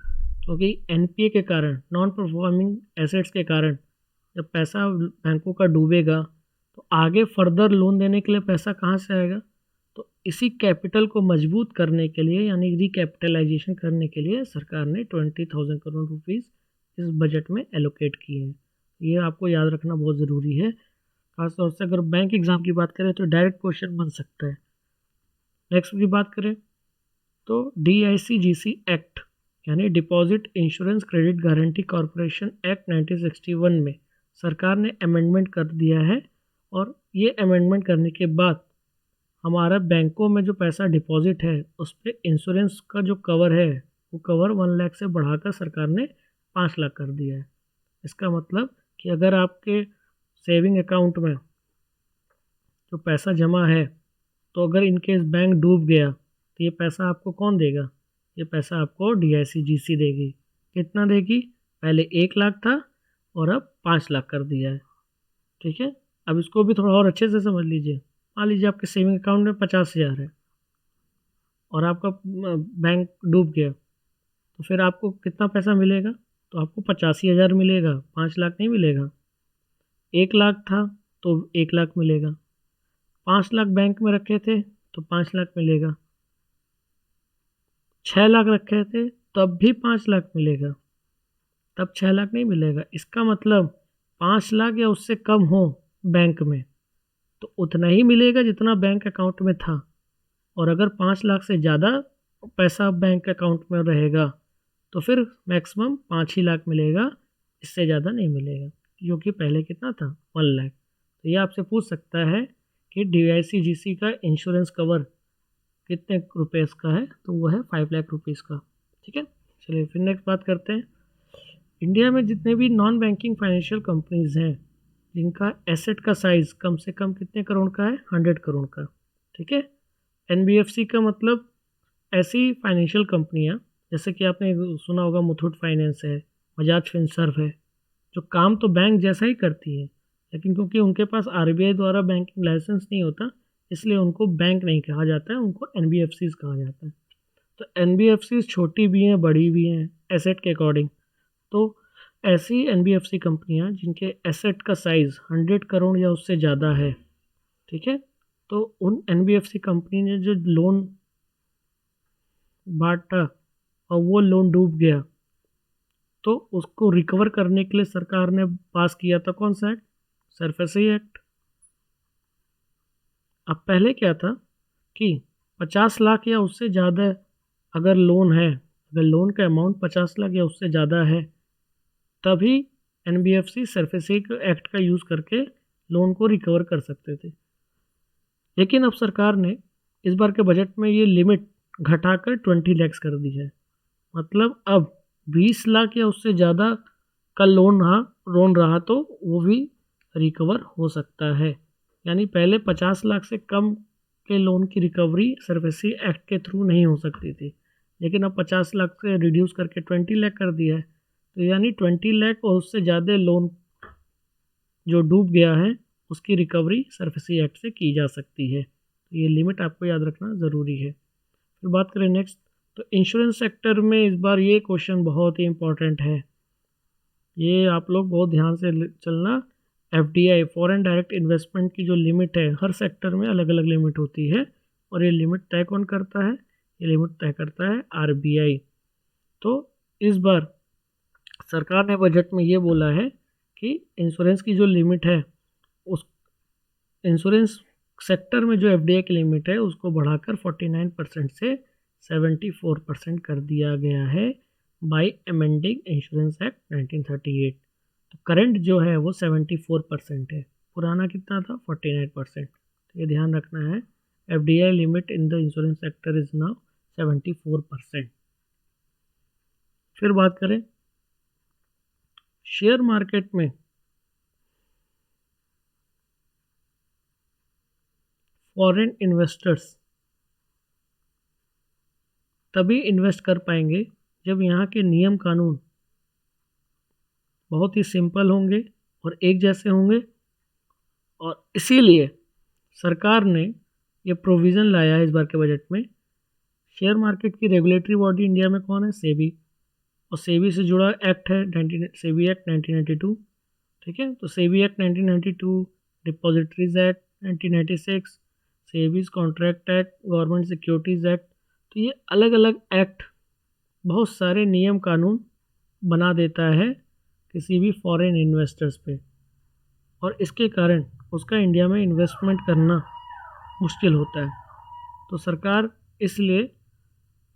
क्योंकि एनपीए के कारण, नॉन परफॉर्मिंग एसेट्स के कारण जब पैसा बैंकों का डूबेगा तो आगे फर्दर लोन देने के लिए पैसा कहाँ से आएगा। तो इसी कैपिटल को मजबूत करने के लिए यानी रिकैपिटलाइजेशन करने के लिए सरकार ने 20,000 करोड़ रुपीस इस बजट में एलोकेट किए हैं। ये आपको याद रखना बहुत ज़रूरी है, खासतौर से अगर बैंक एग्ज़ाम की बात करें तो डायरेक्ट क्वेश्चन बन सकता है। नेक्स्ट की बात करें तो DICGC एक्ट यानी deposit insurance credit guarantee corporation act 1961 में सरकार ने अमेंडमेंट कर दिया है और ये अमेंडमेंट करने के बाद हमारा बैंकों में जो पैसा डिपॉजिट है उस पर इंश्योरेंस का जो कवर है वो कवर 1 लाख से बढ़ाकर सरकार ने 5 लाख कर दिया है। इसका मतलब कि अगर आपके सेविंग अकाउंट में जो पैसा जमा है तो अगर इनकेस बैंक डूब गया तो ये पैसा आपको कौन देगा, ये पैसा आपको DICGC देगी। कितना देगी, पहले 1 लाख था और अब 5 लाख कर दिया है, ठीक है। अब इसको भी थोड़ा और अच्छे से समझ लीजिए। मान लीजिए आपके सेविंग अकाउंट में 50,000 है और आपका बैंक डूब गया तो फिर आपको कितना पैसा मिलेगा, तो आपको 85,000 मिलेगा, 5 लाख नहीं मिलेगा। 1 लाख था तो 1 लाख मिलेगा, 5 लाख बैंक में रखे थे तो 5 लाख मिलेगा, 6 लाख रखे थे तब भी 5 लाख मिलेगा, तब 6 लाख नहीं मिलेगा। इसका मतलब 5 लाख या उससे कम हो बैंक में तो उतना ही मिलेगा जितना बैंक अकाउंट में था, और अगर 5 लाख से ज़्यादा पैसा बैंक अकाउंट में रहेगा तो फिर मैक्सिमम 5 ही लाख मिलेगा, इससे ज़्यादा नहीं मिलेगा, क्योंकि पहले कितना था 1 लाख। तो ये आपसे पूछ सकता है कि DICGC का इंश्योरेंस कवर कितने रुपये का है, तो वो है 5 लाख रुपीज़ का। ठीक है, चलिए फिर नेक्स्ट बात करते हैं। इंडिया में जितने भी नॉन बैंकिंग फाइनेंशियल कंपनीज हैं जिनका एसेट का साइज़ कम से कम कितने करोड़ का है, 100 करोड़ का। ठीक है, एनबीएफसी का मतलब ऐसी फाइनेंशियल कंपनियां, जैसे कि आपने सुना होगा मुथूट फाइनेंस है, बजाज फिनसर्व है, जो काम तो बैंक जैसा ही करती है, लेकिन क्योंकि उनके पास आरबीआई द्वारा बैंकिंग लाइसेंस नहीं होता, इसलिए उनको बैंक नहीं कहा जाता है, उनको एनबीएफसीज कहा जाता है। तो एनबीएफसीज छोटी भी हैं, बड़ी भी हैं एसेट के अकॉर्डिंग। तो ऐसी एनबीएफसी कंपनियां जिनके एसेट का साइज़ 100 करोड़ या उससे ज़्यादा है, ठीक है, तो उन एनबीएफसी कंपनी ने जो लोन बांटा और वो लोन डूब गया, तो उसको रिकवर करने के लिए सरकार ने पास किया था कौन सा एक्ट, सरफेसी एक्ट। अब पहले क्या था कि 50 लाख या उससे ज़्यादा अगर लोन है, अगर लोन का अमाउंट 50 लाख या उससे ज़्यादा है, तभी एनबीएफसी सरफेसी एक्ट का यूज़ करके लोन को रिकवर कर सकते थे। लेकिन अब सरकार ने इस बार के बजट में ये लिमिट घटाकर 20 लाख कर दी है। मतलब अब 20 लाख या उससे ज़्यादा का लोन रहा तो वो भी रिकवर हो सकता है। यानी पहले 50 लाख से कम के लोन की रिकवरी सरफेसी एक्ट के थ्रू नहीं हो सकती थी, लेकिन अब 50 लाख से रिड्यूस करके 20 लाख कर दिया है। तो यानी 20 लाख और उससे ज़्यादा लोन जो डूब गया है उसकी रिकवरी सरफेसी एक्ट से की जा सकती है। तो ये लिमिट आपको याद रखना ज़रूरी है। फिर बात करें नेक्स्ट, तो इंश्योरेंस सेक्टर में इस बार ये क्वेश्चन बहुत ही इम्पोर्टेंट है, ये आप लोग बहुत ध्यान से चलना। एफडीआई फॉरेन डायरेक्ट इन्वेस्टमेंट की जो लिमिट है, हर सेक्टर में अलग अलग लिमिट होती है, और ये लिमिट तय कौन करता है, ये लिमिट तय करता है आरबीआई। तो इस बार सरकार ने बजट में ये बोला है कि इंश्योरेंस की जो लिमिट है, उस इंश्योरेंस सेक्टर में जो एफडीआई की लिमिट है उसको बढ़ाकर 49% से 74% कर दिया गया है बाय अमेंडिंग इंश्योरेंस एक्ट 1938। तो करंट जो है वो 74% है, पुराना कितना था 49%। तो ये ध्यान रखना है, FDI limit in the insurance sector is now 74%। फिर बात करें शेयर मार्केट में फॉरेन इन्वेस्टर्स तभी इन्वेस्ट कर पाएंगे जब यहाँ के नियम कानून बहुत ही सिंपल होंगे और एक जैसे होंगे, और इसीलिए सरकार ने ये प्रोविज़न लाया है इस बार के बजट में। शेयर मार्केट की रेगुलेटरी बॉडी इंडिया में कौन है, सेबी, और सेबी से जुड़ा एक्ट है सेबी एक्ट 1992। ठीक है, तो SEBI act 1992, depositories act 1996, SEBI's contract act, government securities act. तो ये अलग अलग एक्ट बहुत सारे नियम कानून बना देता है किसी भी फॉरेन इन्वेस्टर्स पे, और इसके कारण उसका इंडिया में इन्वेस्टमेंट करना मुश्किल होता है। तो सरकार इसलिए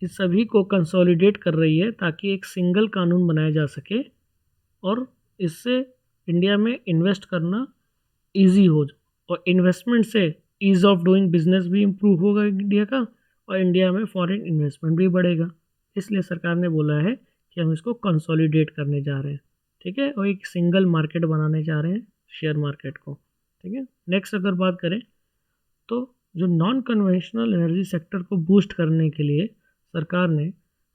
इस सभी को कंसोलिडेट कर रही है ताकि एक सिंगल कानून बनाया जा सके, और इससे इंडिया में इन्वेस्ट करना इजी हो जाए, और इन्वेस्टमेंट से ईज़ ऑफ डूइंग बिजनेस भी इम्प्रूव होगा इंडिया का, और इंडिया में फॉरेन इन्वेस्टमेंट भी बढ़ेगा। इसलिए सरकार ने बोला है कि हम इसको कंसोलिडेट करने जा रहे हैं। ठीक है, और एक सिंगल मार्केट बनाने जा रहे हैं शेयर मार्केट को। ठीक है, नेक्स्ट अगर बात करें तो जो नॉन कन्वेंशनल एनर्जी सेक्टर को बूस्ट करने के लिए सरकार ने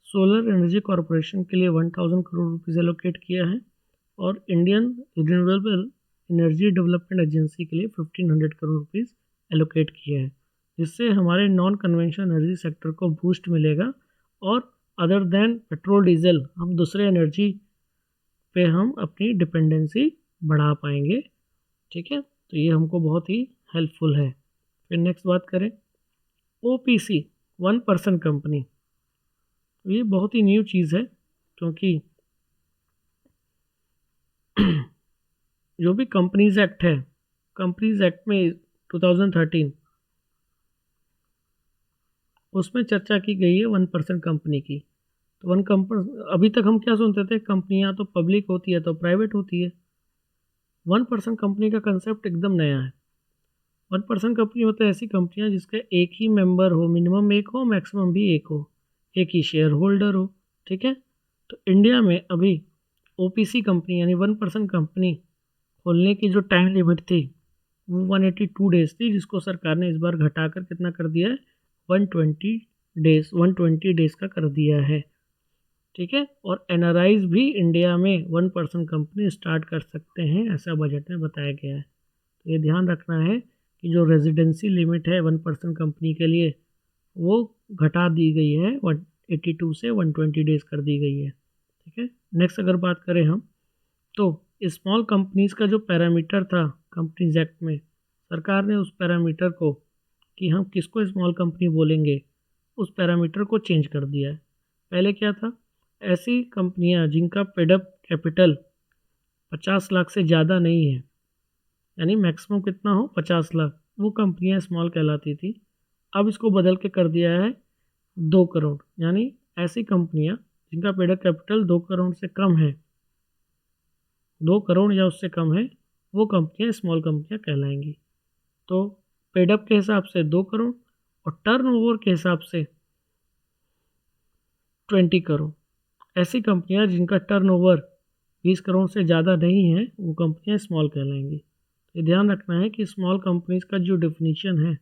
सोलर एनर्जी कॉरपोरेशन के लिए 1000 करोड़ रुपीज़ एलोकेट किया है, और Indian renewable energy development agency के लिए 1500 करोड़ रुपीज़ एलोकेट किया है, जिससे हमारे नॉन कन्वेंशनल एनर्जी सेक्टर को बूस्ट मिलेगा, और अदर देन पेट्रोल डीजल हम दूसरे एनर्जी पे हम अपनी डिपेंडेंसी बढ़ा पाएंगे। ठीक है, तो ये हमको बहुत ही हेल्पफुल है। फिर नेक्स्ट बात करें ओपीसी, 1 पर्सन कंपनी। ये बहुत ही न्यू चीज़ है, क्योंकि जो भी कंपनीज एक्ट है, कंपनीज एक्ट में 2013 उसमें चर्चा की गई है 1 पर्सन कंपनी की। तो अभी तक हम क्या सुनते थे, कंपनियां तो पब्लिक होती है तो प्राइवेट होती है। 1 पर्सन कंपनी का कंसेप्ट एकदम नया है, 1% कंपनी मतलब ऐसी कंपनियां जिसका एक ही मेंबर हो, मिनिमम एक हो, मैक्सिमम भी एक हो, एक ही शेयर होल्डर हो। ठीक है, तो इंडिया में अभी ओपीसी कंपनी यानी 1% कंपनी खोलने की जो टाइम लिमिट थी वो 182 डेज थी, जिसको सरकार ने इस बार घटाकर कितना कर दिया है, 120 डेज का कर दिया है। ठीक है, और एनआरआईज भी इंडिया में 1% कंपनी स्टार्ट कर सकते हैं, ऐसा बजट में बताया गया है। तो ये ध्यान रखना है कि जो रेजिडेंसी लिमिट है 1% कंपनी के लिए वो घटा दी गई है, 182 से 120 डेज कर दी गई है। ठीक है, नेक्स्ट अगर बात करें हम, तो स्मॉल कंपनीज का जो पैरामीटर था कंपनीज एक्ट में, सरकार ने उस पैरामीटर को कि हम किसको स्मॉल कंपनी बोलेंगे, उस पैरामीटर को चेंज कर दिया है। पहले क्या था, ऐसी कंपनियां जिनका पेडअप कैपिटल 50 लाख से ज़्यादा नहीं है, यानी मैक्सिमम कितना हो 50 लाख, वो कंपनियां स्मॉल कहलाती थी। अब इसको बदल के कर दिया है 2 करोड़, यानी ऐसी कंपनियां जिनका पेडअप कैपिटल 2 करोड़ से कम है, 2 करोड़ या उससे कम है, वो कंपनियां स्मॉल कंपनियां कहलाएंगी। तो पेडअप के हिसाब से 2 करोड़ और टर्नओवर के हिसाब से 20 करोड़। ऐसी कंपनियां जिनका टर्नओवर 20 करोड़ से ज़्यादा नहीं है, वो कंपनियां स्मॉल कहलाएंगी। तो ये ध्यान रखना है कि स्मॉल कंपनीज का जो डिफिनीशन है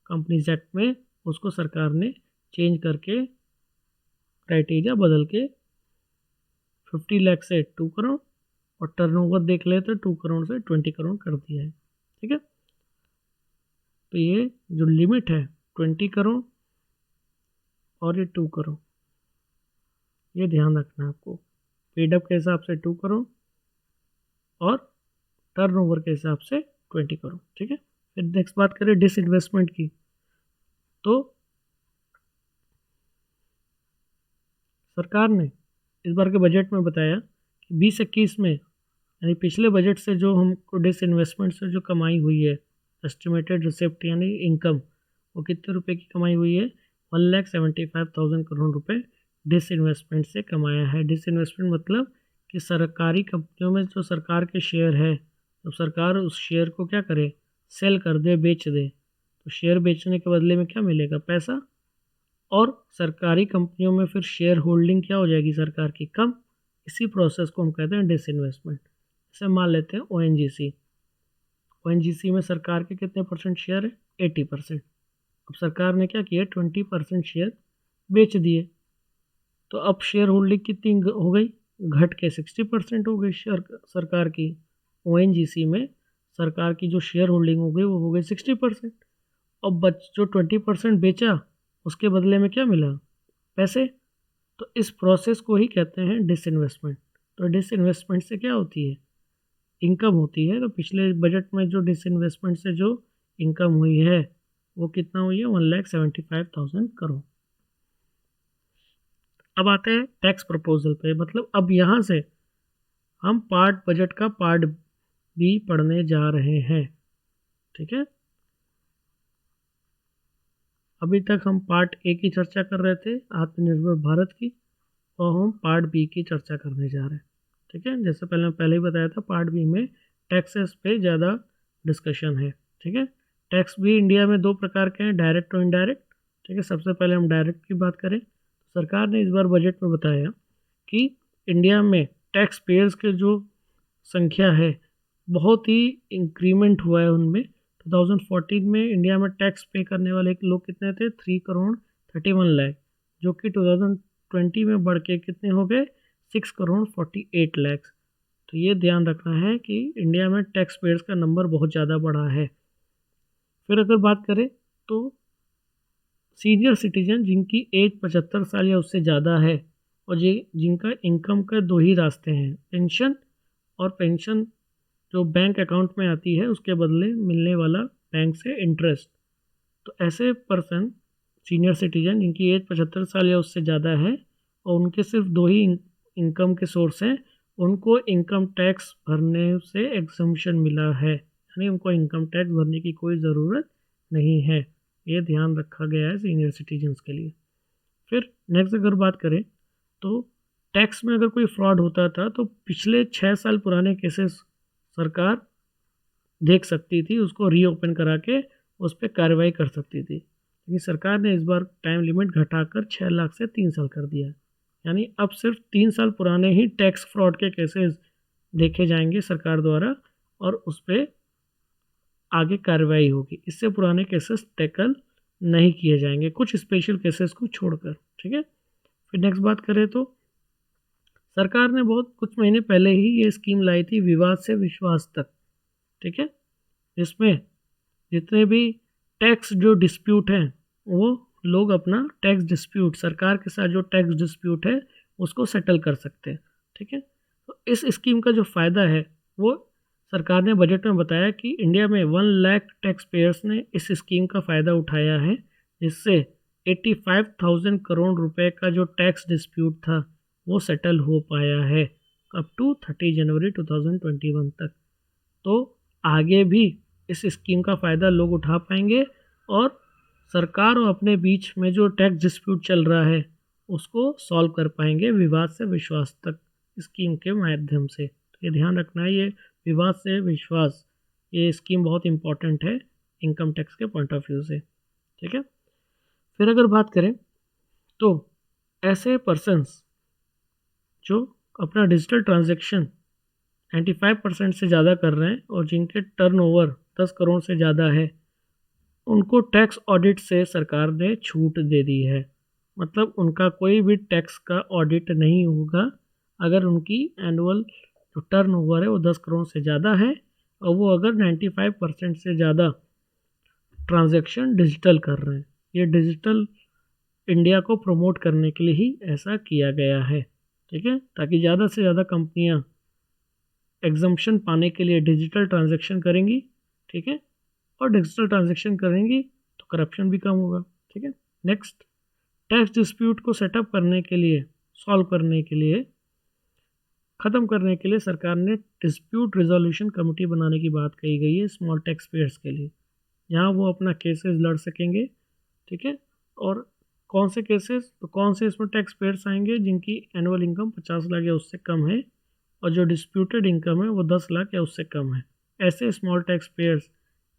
कंपनीज एक्ट में, उसको सरकार ने चेंज करके क्राइटेरिया बदल के 50 लाख से 2 करोड़ और टर्नओवर देख ले तो 2 करोड़ से 20 करोड़ कर दिया है। ठीक है, तो ये जो लिमिट है 20 करोड़ और ये 2 करोड़, ये ध्यान रखना है आपको। पेडअप के हिसाब से 2 करोड़ और टर्नओवर के हिसाब से 20 करोड़। ठीक है, फिर नेक्स्ट बात करें डिसइन्वेस्टमेंट की, तो सरकार ने इस बार के बजट में बताया कि 2021 में, यानी पिछले बजट से जो हमको डिसइन्वेस्टमेंट से जो कमाई हुई है, एस्टिमेटेड रिसिप्ट यानी इनकम, वो कितने रुपए की कमाई हुई है, 1,75,000 करोड़ रुपए डिसइन्वेस्टमेंट से कमाया है। डिसइन्वेस्टमेंट मतलब कि सरकारी कंपनियों में जो सरकार के शेयर है, तो सरकार उस शेयर को क्या करे, सेल कर दे, बेच दे, तो शेयर बेचने के बदले में क्या मिलेगा, पैसा। और सरकारी कंपनियों में फिर शेयर होल्डिंग क्या हो जाएगी सरकार की, कम। इसी प्रोसेस को हम कहते हैं डिसइन्वेस्टमेंट। जैसे मान लेते हैं ओएनजीसी, ओएनजीसी में सरकार के कितने परसेंट शेयर है, 80%। अब सरकार ने क्या किया, 20% शेयर बेच दिए, तो अब शेयर होल्डिंग कितनी हो गई, घट के 60% हो गई शेयर सरकार की। ओएनजीसी में सरकार की जो शेयर होल्डिंग हो गई वो हो गई 60%। अब जो 20% बेचा उसके बदले में क्या मिला, पैसे। तो इस प्रोसेस को ही कहते हैं डिसइन्वेस्टमेंट। तो डिसइन्वेस्टमेंट से क्या होती है, इनकम होती है। तो पिछले बजट में जो डिसइन्वेस्टमेंट से जो इनकम हुई है वो कितना हुई है, 1,75,000 करोड़। अब आते हैं टैक्स प्रपोजल पे, मतलब अब यहाँ से हम बजट का पार्ट बी पढ़ने जा रहे हैं। ठीक है, अभी तक हम पार्ट ए की चर्चा कर रहे थे, आत्मनिर्भर भारत की, और हम पार्ट बी की चर्चा करने जा रहे हैं। ठीक है, जैसे पहले ही बताया था, पार्ट बी में टैक्सेस पे ज़्यादा डिस्कशन है। ठीक है, टैक्स भी इंडिया में 2 प्रकार के हैं, डायरेक्ट और इनडायरेक्ट। ठीक है, सबसे पहले हम डायरेक्ट की बात करें, तो सरकार ने इस बार बजट में बताया कि इंडिया में टैक्स पेयर्स के जो संख्या है बहुत ही इंक्रीमेंट हुआ है उनमें। 2014 में इंडिया में टैक्स पे करने वाले लोग कितने थे, 3 करोड़ 31 लाख, जो कि 2020 में बढ़ के कितने हो गए, 6 करोड़ 48 लाख। तो ये ध्यान रखना है कि इंडिया में टैक्स पेयर्स का नंबर बहुत ज़्यादा बढ़ा है। फिर अगर बात करें तो सीनियर सिटीजन जिनकी एज 75 साल या उससे ज़्यादा है और जिनका इनकम का 2 ही रास्ते हैं, पेंशन, और पेंशन जो बैंक अकाउंट में आती है उसके बदले मिलने वाला बैंक से इंटरेस्ट। तो ऐसे पर्सन, सीनियर सिटीजन जिनकी एज 75 साल या उससे ज़्यादा है और उनके सिर्फ 2 ही इनकम के सोर्स हैं, उनको इनकम टैक्स भरने से एग्जम्पशन मिला है, यानी उनको इनकम टैक्स भरने की कोई ज़रूरत नहीं है। ये ध्यान रखा गया है सीनियर सिटीजन्स के लिए। फिर नेक्स्ट अगर बात करें तो टैक्स में अगर कोई फ्रॉड होता था तो पिछले 6 साल पुराने केसेस सरकार देख सकती थी, उसको रीओपन करा के उस पर कार्रवाई कर सकती थी। लेकिन सरकार ने इस बार टाइम लिमिट घटाकर 6 लाख से 3 साल कर दिया है। यानी अब सिर्फ 3 साल पुराने ही टैक्स फ्रॉड के केसेस देखे जाएंगे सरकार द्वारा और उस पर आगे कार्रवाई होगी। इससे पुराने केसेस टैकल नहीं किए जाएंगे, कुछ स्पेशल केसेस को छोड़कर। ठीक है, फिर नेक्स्ट बात करें तो सरकार ने बहुत कुछ महीने पहले ही ये स्कीम लाई थी, विवाद से विश्वास तक। ठीक है, इसमें जितने भी टैक्स जो डिस्प्यूट हैं वो लोग अपना टैक्स डिस्प्यूट सरकार के साथ जो टैक्स डिस्प्यूट है उसको सेटल कर सकते हैं। ठीक है, तो इस स्कीम का जो फ़ायदा है वो सरकार ने बजट में बताया कि इंडिया में 1 लाख टैक्स पेयर्स ने इस स्कीम का फ़ायदा उठाया है, जिससे 85,000 करोड़ रुपए का जो टैक्स डिस्प्यूट था वो सेटल हो पाया है अप टू 30 जनवरी 2021 तक। तो आगे भी इस स्कीम का फ़ायदा लोग उठा पाएंगे और सरकार और अपने बीच में जो टैक्स डिस्प्यूट चल रहा है उसको सॉल्व कर पाएंगे विवाद से विश्वास तक स्कीम के माध्यम से। तो ये ध्यान रखना है, ये विवाद से विश्वास ये स्कीम बहुत इम्पॉर्टेंट है इनकम टैक्स के पॉइंट ऑफ व्यू से। ठीक है, फिर अगर बात करें तो ऐसे पर्सन्स जो अपना डिजिटल ट्रांजैक्शन 95% से ज़्यादा कर रहे हैं और जिनके टर्नओवर 10 करोड़ से ज़्यादा है, उनको टैक्स ऑडिट से सरकार ने छूट दे दी है। मतलब उनका कोई भी टैक्स का ऑडिट नहीं होगा अगर उनकी एनुअल जो टर्नओवर है वो 10 करोड़ से ज़्यादा है और वो अगर 95% से ज़्यादा ट्रांजैक्शन डिजिटल कर रहे हैं। ये डिजिटल इंडिया को प्रमोट करने के लिए ही ऐसा किया गया है। ठीक है, ताकि ज़्यादा से ज़्यादा कंपनियां एग्जम्पशन पाने के लिए डिजिटल ट्रांजैक्शन करेंगी। ठीक है, और डिजिटल ट्रांजैक्शन करेंगी तो करप्शन भी कम होगा। ठीक है, नेक्स्ट, टैक्स डिस्प्यूट को सेटअप करने के लिए, सॉल्व करने के लिए, ख़त्म करने के लिए सरकार ने डिस्प्यूट रिजोल्यूशन कमेटी बनाने की बात कही गई है स्मॉल टैक्स पेयर्स के लिए। यहाँ वो अपना केसेस लड़ सकेंगे। ठीक है, और कौन से केसेस, तो कौन से इसमें टैक्स पेयर्स आएंगे जिनकी एनुअल इनकम 50 लाख या उससे कम है और जो डिस्प्यूटेड इनकम है वो 10 लाख या उससे कम है। ऐसे स्मॉल टैक्स पेयर्स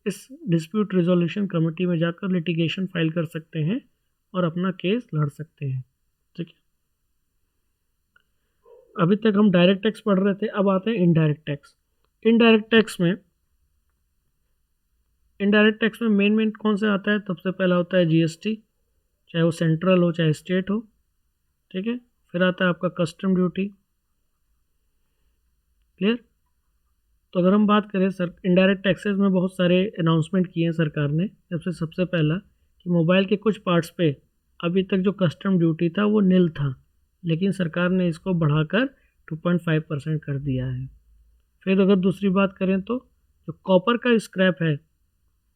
इस डिस्प्यूट रिजोल्यूशन कमेटी में जाकर लिटिगेशन फाइल कर सकते हैं और अपना केस लड़ सकते हैं। ठीक है, अभी तक हम डायरेक्ट टैक्स पढ़ रहे थे, अब आते हैं इनडायरेक्ट टैक्स। इनडायरेक्ट टैक्स में मेन कौन से आता है? सबसे पहला होता है जीएसटी, चाहे वो सेंट्रल हो चाहे स्टेट हो। ठीक है, फिर आता है आपका कस्टम ड्यूटी। क्लियर? तो अगर हम बात करें सर इनडायरेक्ट टैक्सेस में बहुत सारे अनाउंसमेंट किए हैं सरकार ने। सबसे पहला कि मोबाइल के कुछ पार्ट्स पे अभी तक जो कस्टम ड्यूटी था वो नील था, लेकिन सरकार ने इसको बढ़ाकर 2.5% कर दिया है। फिर अगर दूसरी बात करें तो जो कॉपर का स्क्रैप है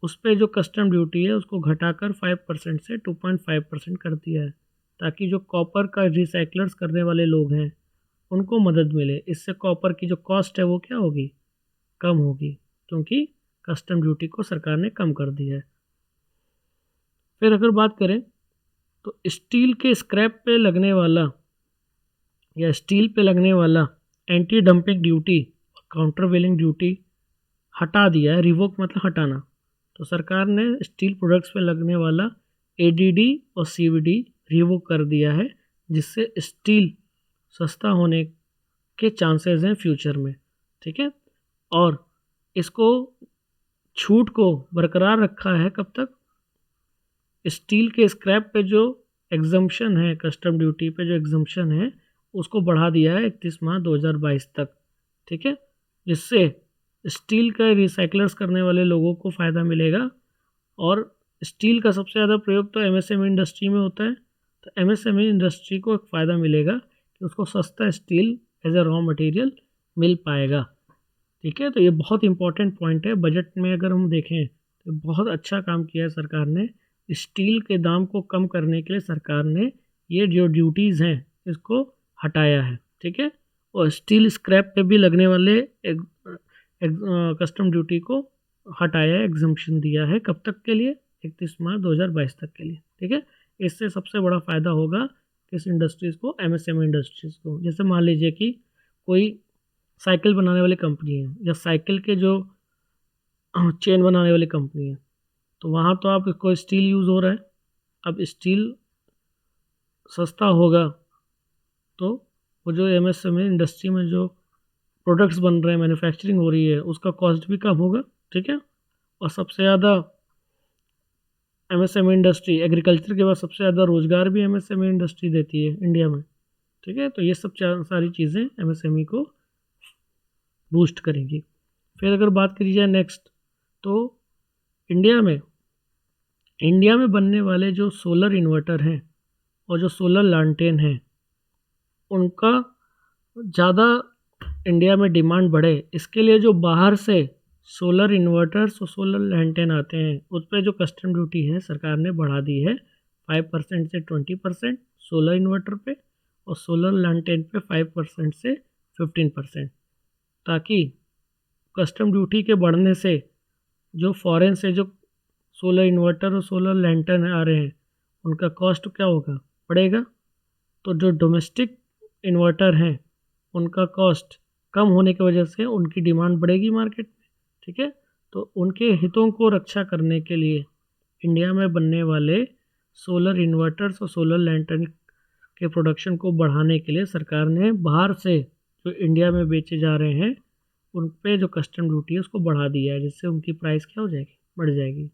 उस पर जो कस्टम ड्यूटी है उसको घटाकर 5% से 2.5% कर दिया है, ताकि जो कॉपर का रिसाइकलर्स करने वाले लोग हैं उनको मदद मिले। इससे कॉपर की जो कॉस्ट है वो क्या होगी? कम होगी, क्योंकि कस्टम ड्यूटी को सरकार ने कम कर दिया है। फिर अगर बात करें तो स्टील के स्क्रैप पे लगने वाला या स्टील पे लगने वाला एंटी डंपिंग ड्यूटी और काउंटर वेलिंग ड्यूटी हटा दिया है। रिवोक मतलब हटाना। तो सरकार ने स्टील प्रोडक्ट्स पे लगने वाला एडीडी और सीवीडी रिवोक कर दिया है, जिससे स्टील सस्ता होने के चांसेस हैं फ्यूचर में। ठीक है, और इसको छूट को बरकरार रखा है कब तक? स्टील के स्क्रैप पे जो एग्जम्पशन है, कस्टम ड्यूटी पे जो एग्जम्पशन है उसको बढ़ा दिया है 31 मार्च 2022 तक। ठीक है, जिससे स्टील का रिसाइकलर्स करने वाले लोगों को फ़ायदा मिलेगा। और स्टील का सबसे ज़्यादा प्रयोग तो एमएसएमई इंडस्ट्री में होता है, तो एमएसएमई इंडस्ट्री को एक फ़ायदा मिलेगा कि उसको सस्ता steel as a raw material मिल पाएगा। ठीक है, तो ये बहुत इंपॉर्टेंट पॉइंट है। बजट में अगर हम देखें तो बहुत अच्छा काम किया है सरकार ने। स्टील के दाम को कम करने के लिए सरकार ने ये जो ड्यूटीज़ हैं इसको हटाया है। ठीक है, और स्टील स्क्रैप पे भी लगने वाले कस्टम ड्यूटी को हटाया है, एग्जम्पशन दिया है। कब तक के लिए? 31 मार्च 2022 तक के लिए। ठीक है, इससे सबसे बड़ा फ़ायदा होगा किस इंडस्ट्रीज़ को? एमएसएमई इंडस्ट्रीज़ को। जैसे मान लीजिए कि कोई साइकिल बनाने वाली कंपनी है या साइकिल के जो चेन बनाने वाली कंपनी है, तो वहाँ तो आपको स्टील यूज़ हो रहा है। अब स्टील सस्ता होगा तो वो जो एमएसएमई इंडस्ट्री में जो प्रोडक्ट्स बन रहे हैं, मैन्युफैक्चरिंग हो रही है, उसका कॉस्ट भी कम होगा। ठीक है। और सबसे ज़्यादा एमएसएमई इंडस्ट्री, एग्रीकल्चर के बाद सबसे ज़्यादा रोजगार भी एमएसएमई इंडस्ट्री देती है इंडिया में। ठीक है। तो ये सब सारी चीज़ें एमएसएमई को बूस्ट करेंगी। फिर अगर बात करी जाए नेक्स्ट, तो इंडिया में बनने वाले जो सोलर इन्वर्टर हैं और जो सोलर लैंटेन हैं, उनका ज़्यादा इंडिया में डिमांड बढ़े, इसके लिए जो बाहर से सोलर इन्वर्टर्स और सोलर लैंटेन आते हैं उस पर जो कस्टम ड्यूटी है सरकार ने बढ़ा दी है 5% से 20% सोलर इन्वर्टर पे, और सोलर लैंटेन पे 5% से 15%, ताकि कस्टम ड्यूटी के बढ़ने से जो फॉरेन से जो सोलर इन्वर्टर और सोलर लैंटर्न आ रहे हैं उनका कॉस्ट क्या होगा, बढ़ेगा। तो जो डोमेस्टिक इन्वर्टर हैं उनका कॉस्ट कम होने की वजह से उनकी डिमांड बढ़ेगी मार्केट में। ठीक है। तो उनके हितों को रक्षा करने के लिए इंडिया में बनने वाले सोलर इन्वर्टर्स और सोलर लैंटर्न के प्रोडक्शन को बढ़ाने के लिए सरकार ने बाहर से जो इंडिया में बेचे जा रहे हैं उन पे जो कस्टम ड्यूटी है उसको बढ़ा दिया है, जिससे उनकी प्राइस क्या हो जाएगी, बढ़ जाएगी।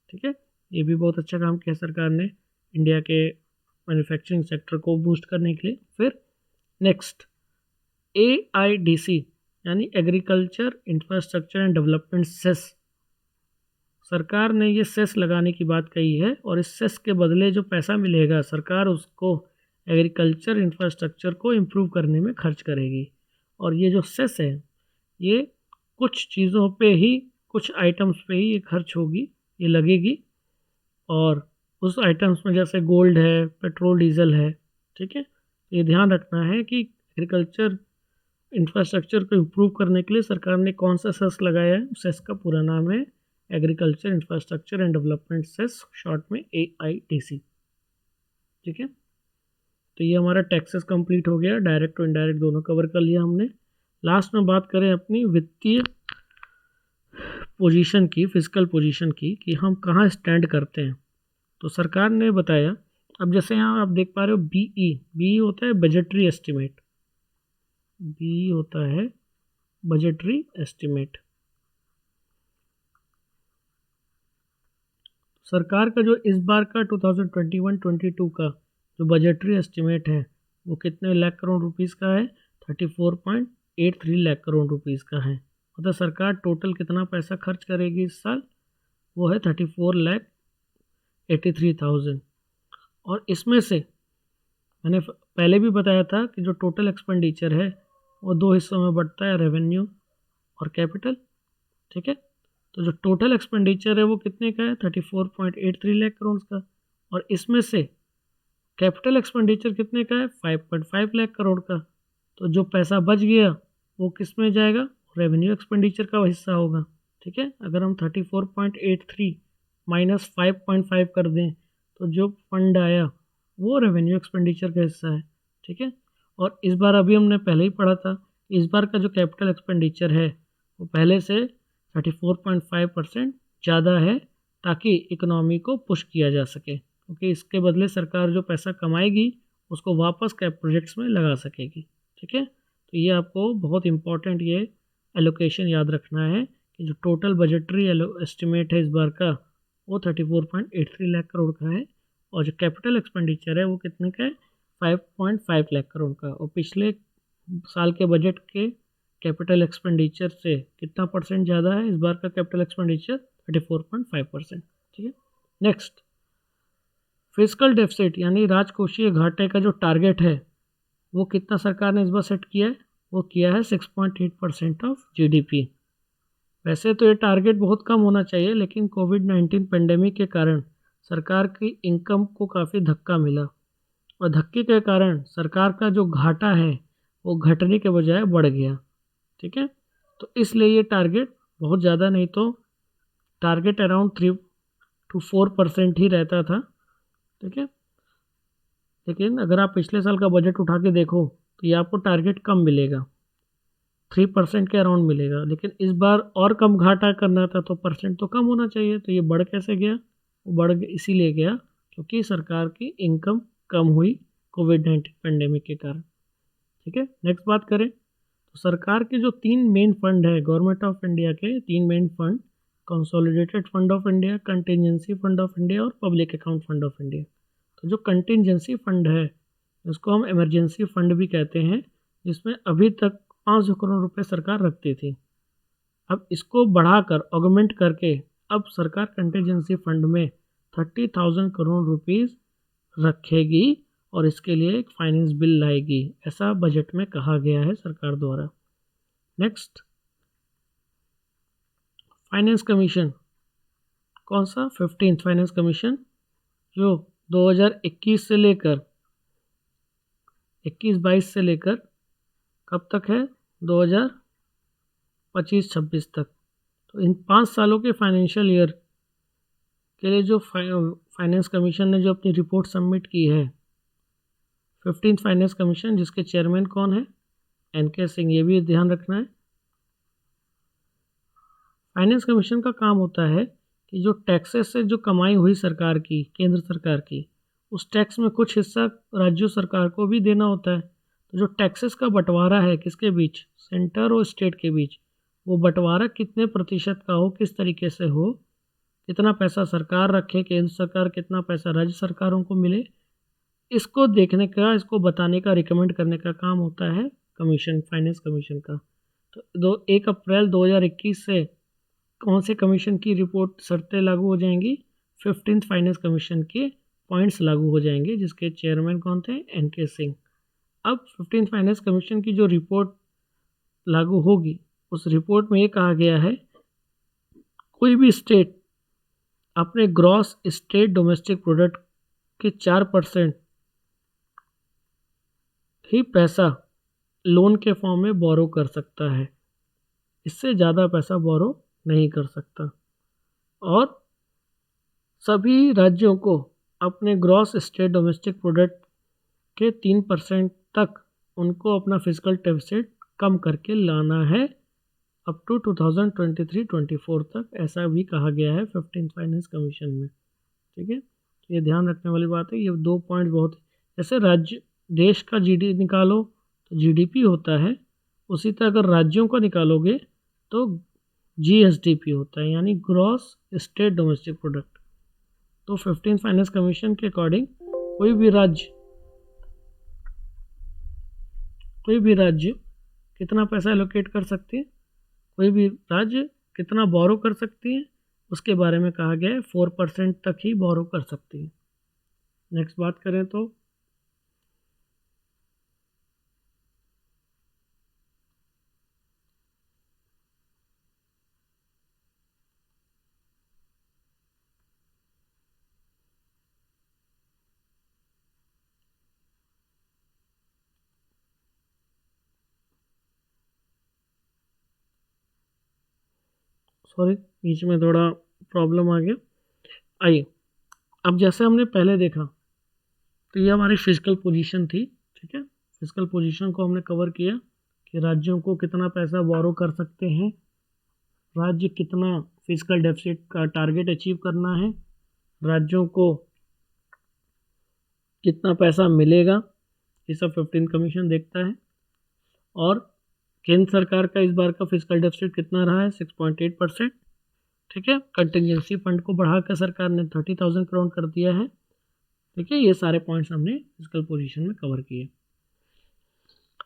ठीक है। ये भी बहुत अच्छा काम किया सरकार ने इंडिया के मैन्युफैक्चरिंग सेक्टर को बूस्ट करने के लिए। फिर नेक्स्ट, AIDC यानी agriculture infrastructure and development cess, सरकार ने ये सेस लगाने की बात कही है, और इस सेस के बदले जो पैसा मिलेगा सरकार उसको एग्रीकल्चर इंफ्रास्ट्रक्चर को इम्प्रूव करने में खर्च करेगी। और ये जो सेस है ये कुछ चीज़ों पे ही, कुछ आइटम्स पे ही ये खर्च होगी, ये लगेगी। और उस आइटम्स में जैसे गोल्ड है, पेट्रोल डीजल है। ठीक है। ये ध्यान रखना है कि एग्रीकल्चर इंफ्रास्ट्रक्चर को इम्प्रूव करने के लिए सरकार ने कौन सा सेस लगाया है। सेस का पूरा नाम है agriculture infrastructure and development cess, short में AIDC। ठीक है। तो ये हमारा टैक्सेस कंप्लीट हो गया, डायरेक्ट और इनडायरेक्ट दोनों कवर कर लिया हमने। लास्ट में बात करें अपनी वित्तीय पोजीशन की, फिजिकल पोजीशन की, कि हम कहाँ स्टैंड करते हैं। तो सरकार ने बताया, अब जैसे यहाँ आप देख पा रहे हो BE होता है बजटरी एस्टिमेट, BE होता है बजटरी एस्टिमेट। सरकार का जो इस बार का 2021-22 का जो बजटरी एस्टिमेट है वो कितने लाख करोड़ रुपीस का है, 34.83 लाख करोड़ रुपीस का है। मतलब सरकार टोटल कितना पैसा खर्च करेगी इस साल, वो है 34,83,000। और इसमें से मैंने पहले भी बताया था कि जो टोटल एक्सपेंडिचर है वो दो हिस्सों में बढ़ता है, रेवेन्यू और कैपिटल। ठीक है। तो जो टोटल एक्सपेंडिचर है वो कितने का है, 34.83 लाख करोड़ का। और इसमें से कैपिटल एक्सपेंडिचर कितने का है, 5.5 लाख करोड़ का। तो जो पैसा बच गया वो किस में जाएगा, रेवेन्यू एक्सपेंडिचर का हिस्सा होगा। ठीक है। अगर हम 34.83 माइनस 5.5 कर दें तो जो फंड आया वो रेवेन्यू एक्सपेंडिचर का हिस्सा है। ठीक है। और इस बार अभी हमने पहले ही पढ़ा था, इस बार का जो कैपिटल एक्सपेंडिचर है वो पहले से 34.5% ज़्यादा है, ताकि इकोनॉमी को पुश किया जा सके, क्योंकि इसके बदले सरकार जो पैसा कमाएगी उसको वापस कैप प्रोजेक्ट्स में लगा सकेगी। ठीक है। तो ये आपको बहुत इंपॉर्टेंट ये एलोकेशन याद रखना है कि जो टोटल बजटरी एस्टिमेट है इस बार का वो 34.83 लाख करोड़ का है, और जो कैपिटल एक्सपेंडिचर है वो कितने का है, 5.5 लाख करोड़ का। और पिछले साल के बजट के कैपिटल एक्सपेंडिचर से कितना परसेंट ज़्यादा है इस बार का कैपिटल एक्सपेंडिचर, 34.5%। ठीक है। नेक्स्ट, फिजिकल डेफिसिट यानी राजकोषीय घाटे का जो टारगेट है वो कितना सरकार ने इस बार सेट किया है, वो किया है 6.8% ऑफ GDP। वैसे तो ये टारगेट बहुत कम होना चाहिए, लेकिन कोविड-19 पेंडेमिक के कारण सरकार की इनकम को काफ़ी धक्का मिला, और धक्के के कारण सरकार का जो घाटा है वो घटने के बजाय बढ़ गया। ठीक है। तो इसलिए ये टारगेट बहुत ज़्यादा नहीं, तो टारगेट अराउंड 3 to 4% ही रहता था। ठीक है। लेकिन अगर आप पिछले साल का बजट उठा के देखो तो ये आपको टारगेट कम मिलेगा। 3% के अराउंड मिलेगा, लेकिन इस बार और कम घाटा करना था तो परसेंट तो कम होना चाहिए। तो ये बढ़ कैसे गया? वो इसीलिए गया क्योंकि सरकार की इनकम कम हुई कोविड-19 पेंडेमिक के कारण। ठीक है, नेक्स्ट बात करें तो सरकार के जो 3 मेन फंड है, गवर्नमेंट ऑफ इंडिया के 3 main fund, consolidated fund of India, contingency fund of India और public account fund of India. तो जो कंटिजेंसी फंड है उसको हम इमरजेंसी फंड भी कहते हैं, जिसमें अभी तक 500 करोड़ रुपए सरकार रखती थी। अब इसको बढ़ाकर ऑगमेंट करके अब सरकार कंटिजेंसी फंड में 30,000 करोड़ रुपीस रखेगी और इसके लिए एक फाइनेंस बिल लाएगी, ऐसा बजट में कहा गया है सरकार द्वारा। Next, finance commission. कौन सा? 15th फाइनेंस कमीशन, जो 2021 से लेकर 21-22 से लेकर कब तक है? 2025-26 तक। तो इन 5 सालों के फाइनेंशियल ईयर के लिए जो फाइनेंस कमीशन ने जो अपनी रिपोर्ट सबमिट की है, 15th फाइनेंस कमीशन, जिसके चेयरमैन कौन है? एनके सिंह। ये भी ध्यान रखना है। फाइनेंस कमीशन का काम होता है कि जो टैक्सेस से जो कमाई हुई सरकार की, केंद्र सरकार की, उस टैक्स में कुछ हिस्सा राज्य सरकार को भी देना होता है। तो जो टैक्सेस का बंटवारा है किसके बीच? सेंटर और स्टेट के बीच। वो बंटवारा कितने प्रतिशत का हो, किस तरीके से हो, कितना पैसा सरकार रखे, केंद्र सरकार कितना पैसा राज्य सरकारों को मिले, इसको देखने का, इसको बताने का, रिकमेंड करने का काम होता है कमीशन, फाइनेंस कमीशन का। तो 1 अप्रैल 2021 से कौन से कमीशन की रिपोर्ट शर्तें लागू हो जाएंगी? 15th फाइनेंस कमीशन के पॉइंट्स लागू हो जाएंगे, जिसके चेयरमैन कौन थे? एनके सिंह। अब 15th फाइनेंस कमीशन की जो रिपोर्ट लागू होगी, उस रिपोर्ट में ये कहा गया है कोई भी स्टेट अपने ग्रॉस स्टेट डोमेस्टिक प्रोडक्ट के 4% ही पैसा लोन के फॉर्म में बोरो कर सकता है, इससे ज़्यादा पैसा बोरो नहीं कर सकता। और सभी राज्यों को अपने ग्रॉस स्टेट डोमेस्टिक प्रोडक्ट के 3% तक उनको अपना फिजिकल डेफिसिट कम करके लाना है अप टू 2023-24 तक, ऐसा भी कहा गया है 15th फाइनेंस कमीशन में। ठीक है, तो ये ध्यान रखने वाली बात है। ये 2 पॉइंट बहुत, जैसे राज्य देश का जीडी निकालो तो जीडीपी होता है, उसी तरह अगर राज्यों का निकालोगे तो जीएसडीपी होता है, यानी ग्रॉस स्टेट डोमेस्टिक प्रोडक्ट। तो 15th फाइनेंस कमीशन के अकॉर्डिंग कोई भी राज्य कितना पैसा एलोकेट कर सकती है, कोई भी राज्य कितना बोरो कर सकती है, उसके बारे में कहा गया है 4% तक ही बोरो कर सकती है। नेक्स्ट बात करें तो सॉरी, बीच में थोड़ा प्रॉब्लम आ गया। आइए, अब जैसे हमने पहले देखा तो ये हमारी फिजिकल पोजीशन थी। ठीक है, फिजिकल पोजीशन को हमने कवर किया कि राज्यों को कितना पैसा बोरो कर सकते हैं, राज्य कितना फिजिकल डेफिसिट का टारगेट अचीव करना है, राज्यों को कितना पैसा मिलेगा, ये सब 15th कमीशन देखता है। और केंद्र सरकार का इस बार का फिजिकल डेफिसिट कितना रहा है? 6.8%। ठीक है, कंटिजेंसी फंड को बढ़ाकर सरकार ने 30,000 करोड़ कर दिया है। ठीक है, ये सारे पॉइंट्स हमने फिजिकल पोजीशन में कवर किए।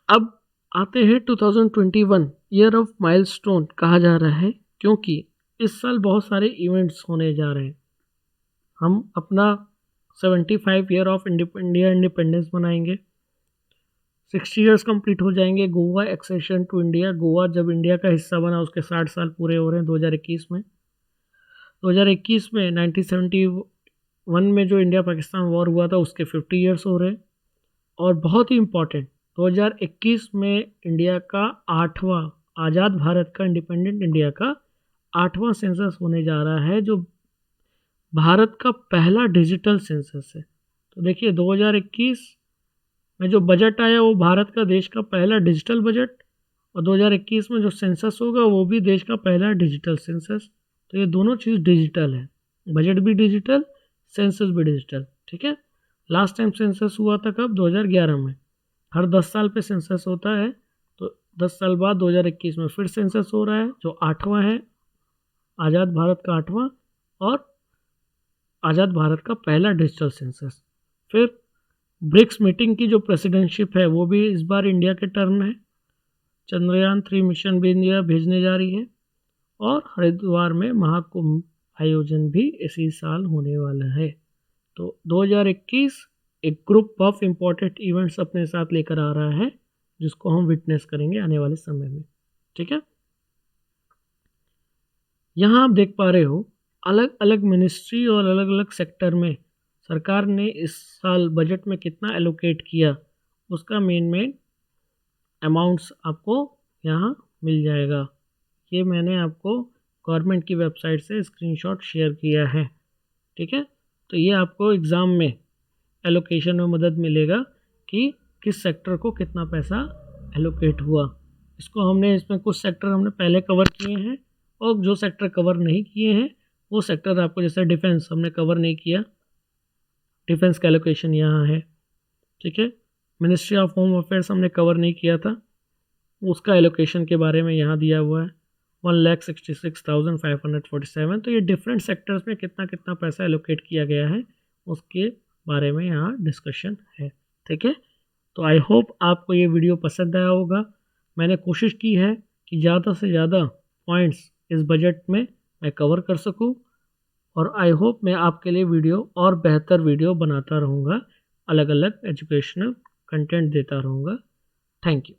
अब आते हैं 2021 ईयर ऑफ माइलस्टोन कहा जा रहा है, क्योंकि इस साल बहुत सारे इवेंट्स होने जा रहे हैं। हम अपना 75 ईयर ऑफ इंडिया इंडिपेंडेंस मनाएंगे, 60 ईयर्स कंप्लीट हो जाएंगे Goa accession to India. Goa जब इंडिया का हिस्सा बना उसके 60 साल पूरे हो रहे हैं 2021 में। 2021 में 1971 में जो इंडिया पाकिस्तान वॉर हुआ था उसके 50 ईयर्स हो रहे हैं। और बहुत ही इम्पॉर्टेंट, 2021 में इंडिया का 8वां, आज़ाद भारत का, इंडिपेंडेंट इंडिया का 8वां सेंसस होने जा रहा है, जो भारत का पहला डिजिटल सेंसस है। तो देखिए 2021 में जो बजट आया वो भारत का देश का पहला डिजिटल बजट, और 2021 में जो सेंसस होगा वो भी देश का पहला डिजिटल सेंसस। तो ये दोनों चीज़ डिजिटल है, बजट भी डिजिटल, सेंसस भी डिजिटल। ठीक है, लास्ट टाइम सेंसस हुआ था कब? 2011 में। हर 10 साल पे सेंसस होता है, तो 10 साल बाद 2021 में फिर सेंसस हो रहा है, जो 8वां है, आज़ाद भारत का 8वां और आज़ाद भारत का पहला डिजिटल सेंसस। फिर ब्रिक्स मीटिंग की जो प्रेसिडेंटशिप है वो भी इस बार इंडिया के टर्न है। चंद्रयान 3 मिशन भी इंडिया भेजने जा रही है और हरिद्वार में महाकुंभ आयोजन भी इसी साल होने वाला है। तो 2021 एक ग्रुप ऑफ इम्पोर्टेंट इवेंट्स अपने साथ लेकर आ रहा है, जिसको हम विटनेस करेंगे आने वाले समय में। ठीक है, यहाँ आप देख पा रहे हो अलग अलग मिनिस्ट्री और अलग अलग सेक्टर में सरकार ने इस साल बजट में कितना एलोकेट किया, उसका मेन अमाउंट्स आपको यहाँ मिल जाएगा। ये मैंने आपको गवर्नमेंट की वेबसाइट से स्क्रीनशॉट शेयर किया है। ठीक है, तो ये आपको एग्ज़ाम में एलोकेशन में मदद मिलेगा कि किस सेक्टर को कितना पैसा एलोकेट हुआ। इसमें कुछ सेक्टर हमने पहले कवर किए हैं और जो सेक्टर कवर नहीं किए हैं वो सेक्टर आपको, जैसे डिफेंस हमने कवर नहीं किया, डिफेंस का एलोकेशन यहाँ है। ठीक है, मिनिस्ट्री ऑफ होम अफेयर्स हमने कवर नहीं किया था, उसका एलोकेशन के बारे में यहाँ दिया हुआ है 1,66,547। तो ये डिफरेंट सेक्टर्स में कितना कितना पैसा एलोकेट किया गया है उसके बारे में यहाँ डिस्कशन है। ठीक है, तो आई होप आपको ये वीडियो पसंद आया होगा। मैंने कोशिश की है कि ज़्यादा से ज़्यादा पॉइंट्स इस बजट में मैं कवर कर सकूं, और आई होप मैं आपके लिए वीडियो और बेहतर वीडियो बनाता रहूँगा, अलग अलग एजुकेशनल कंटेंट देता रहूँगा। Thank you.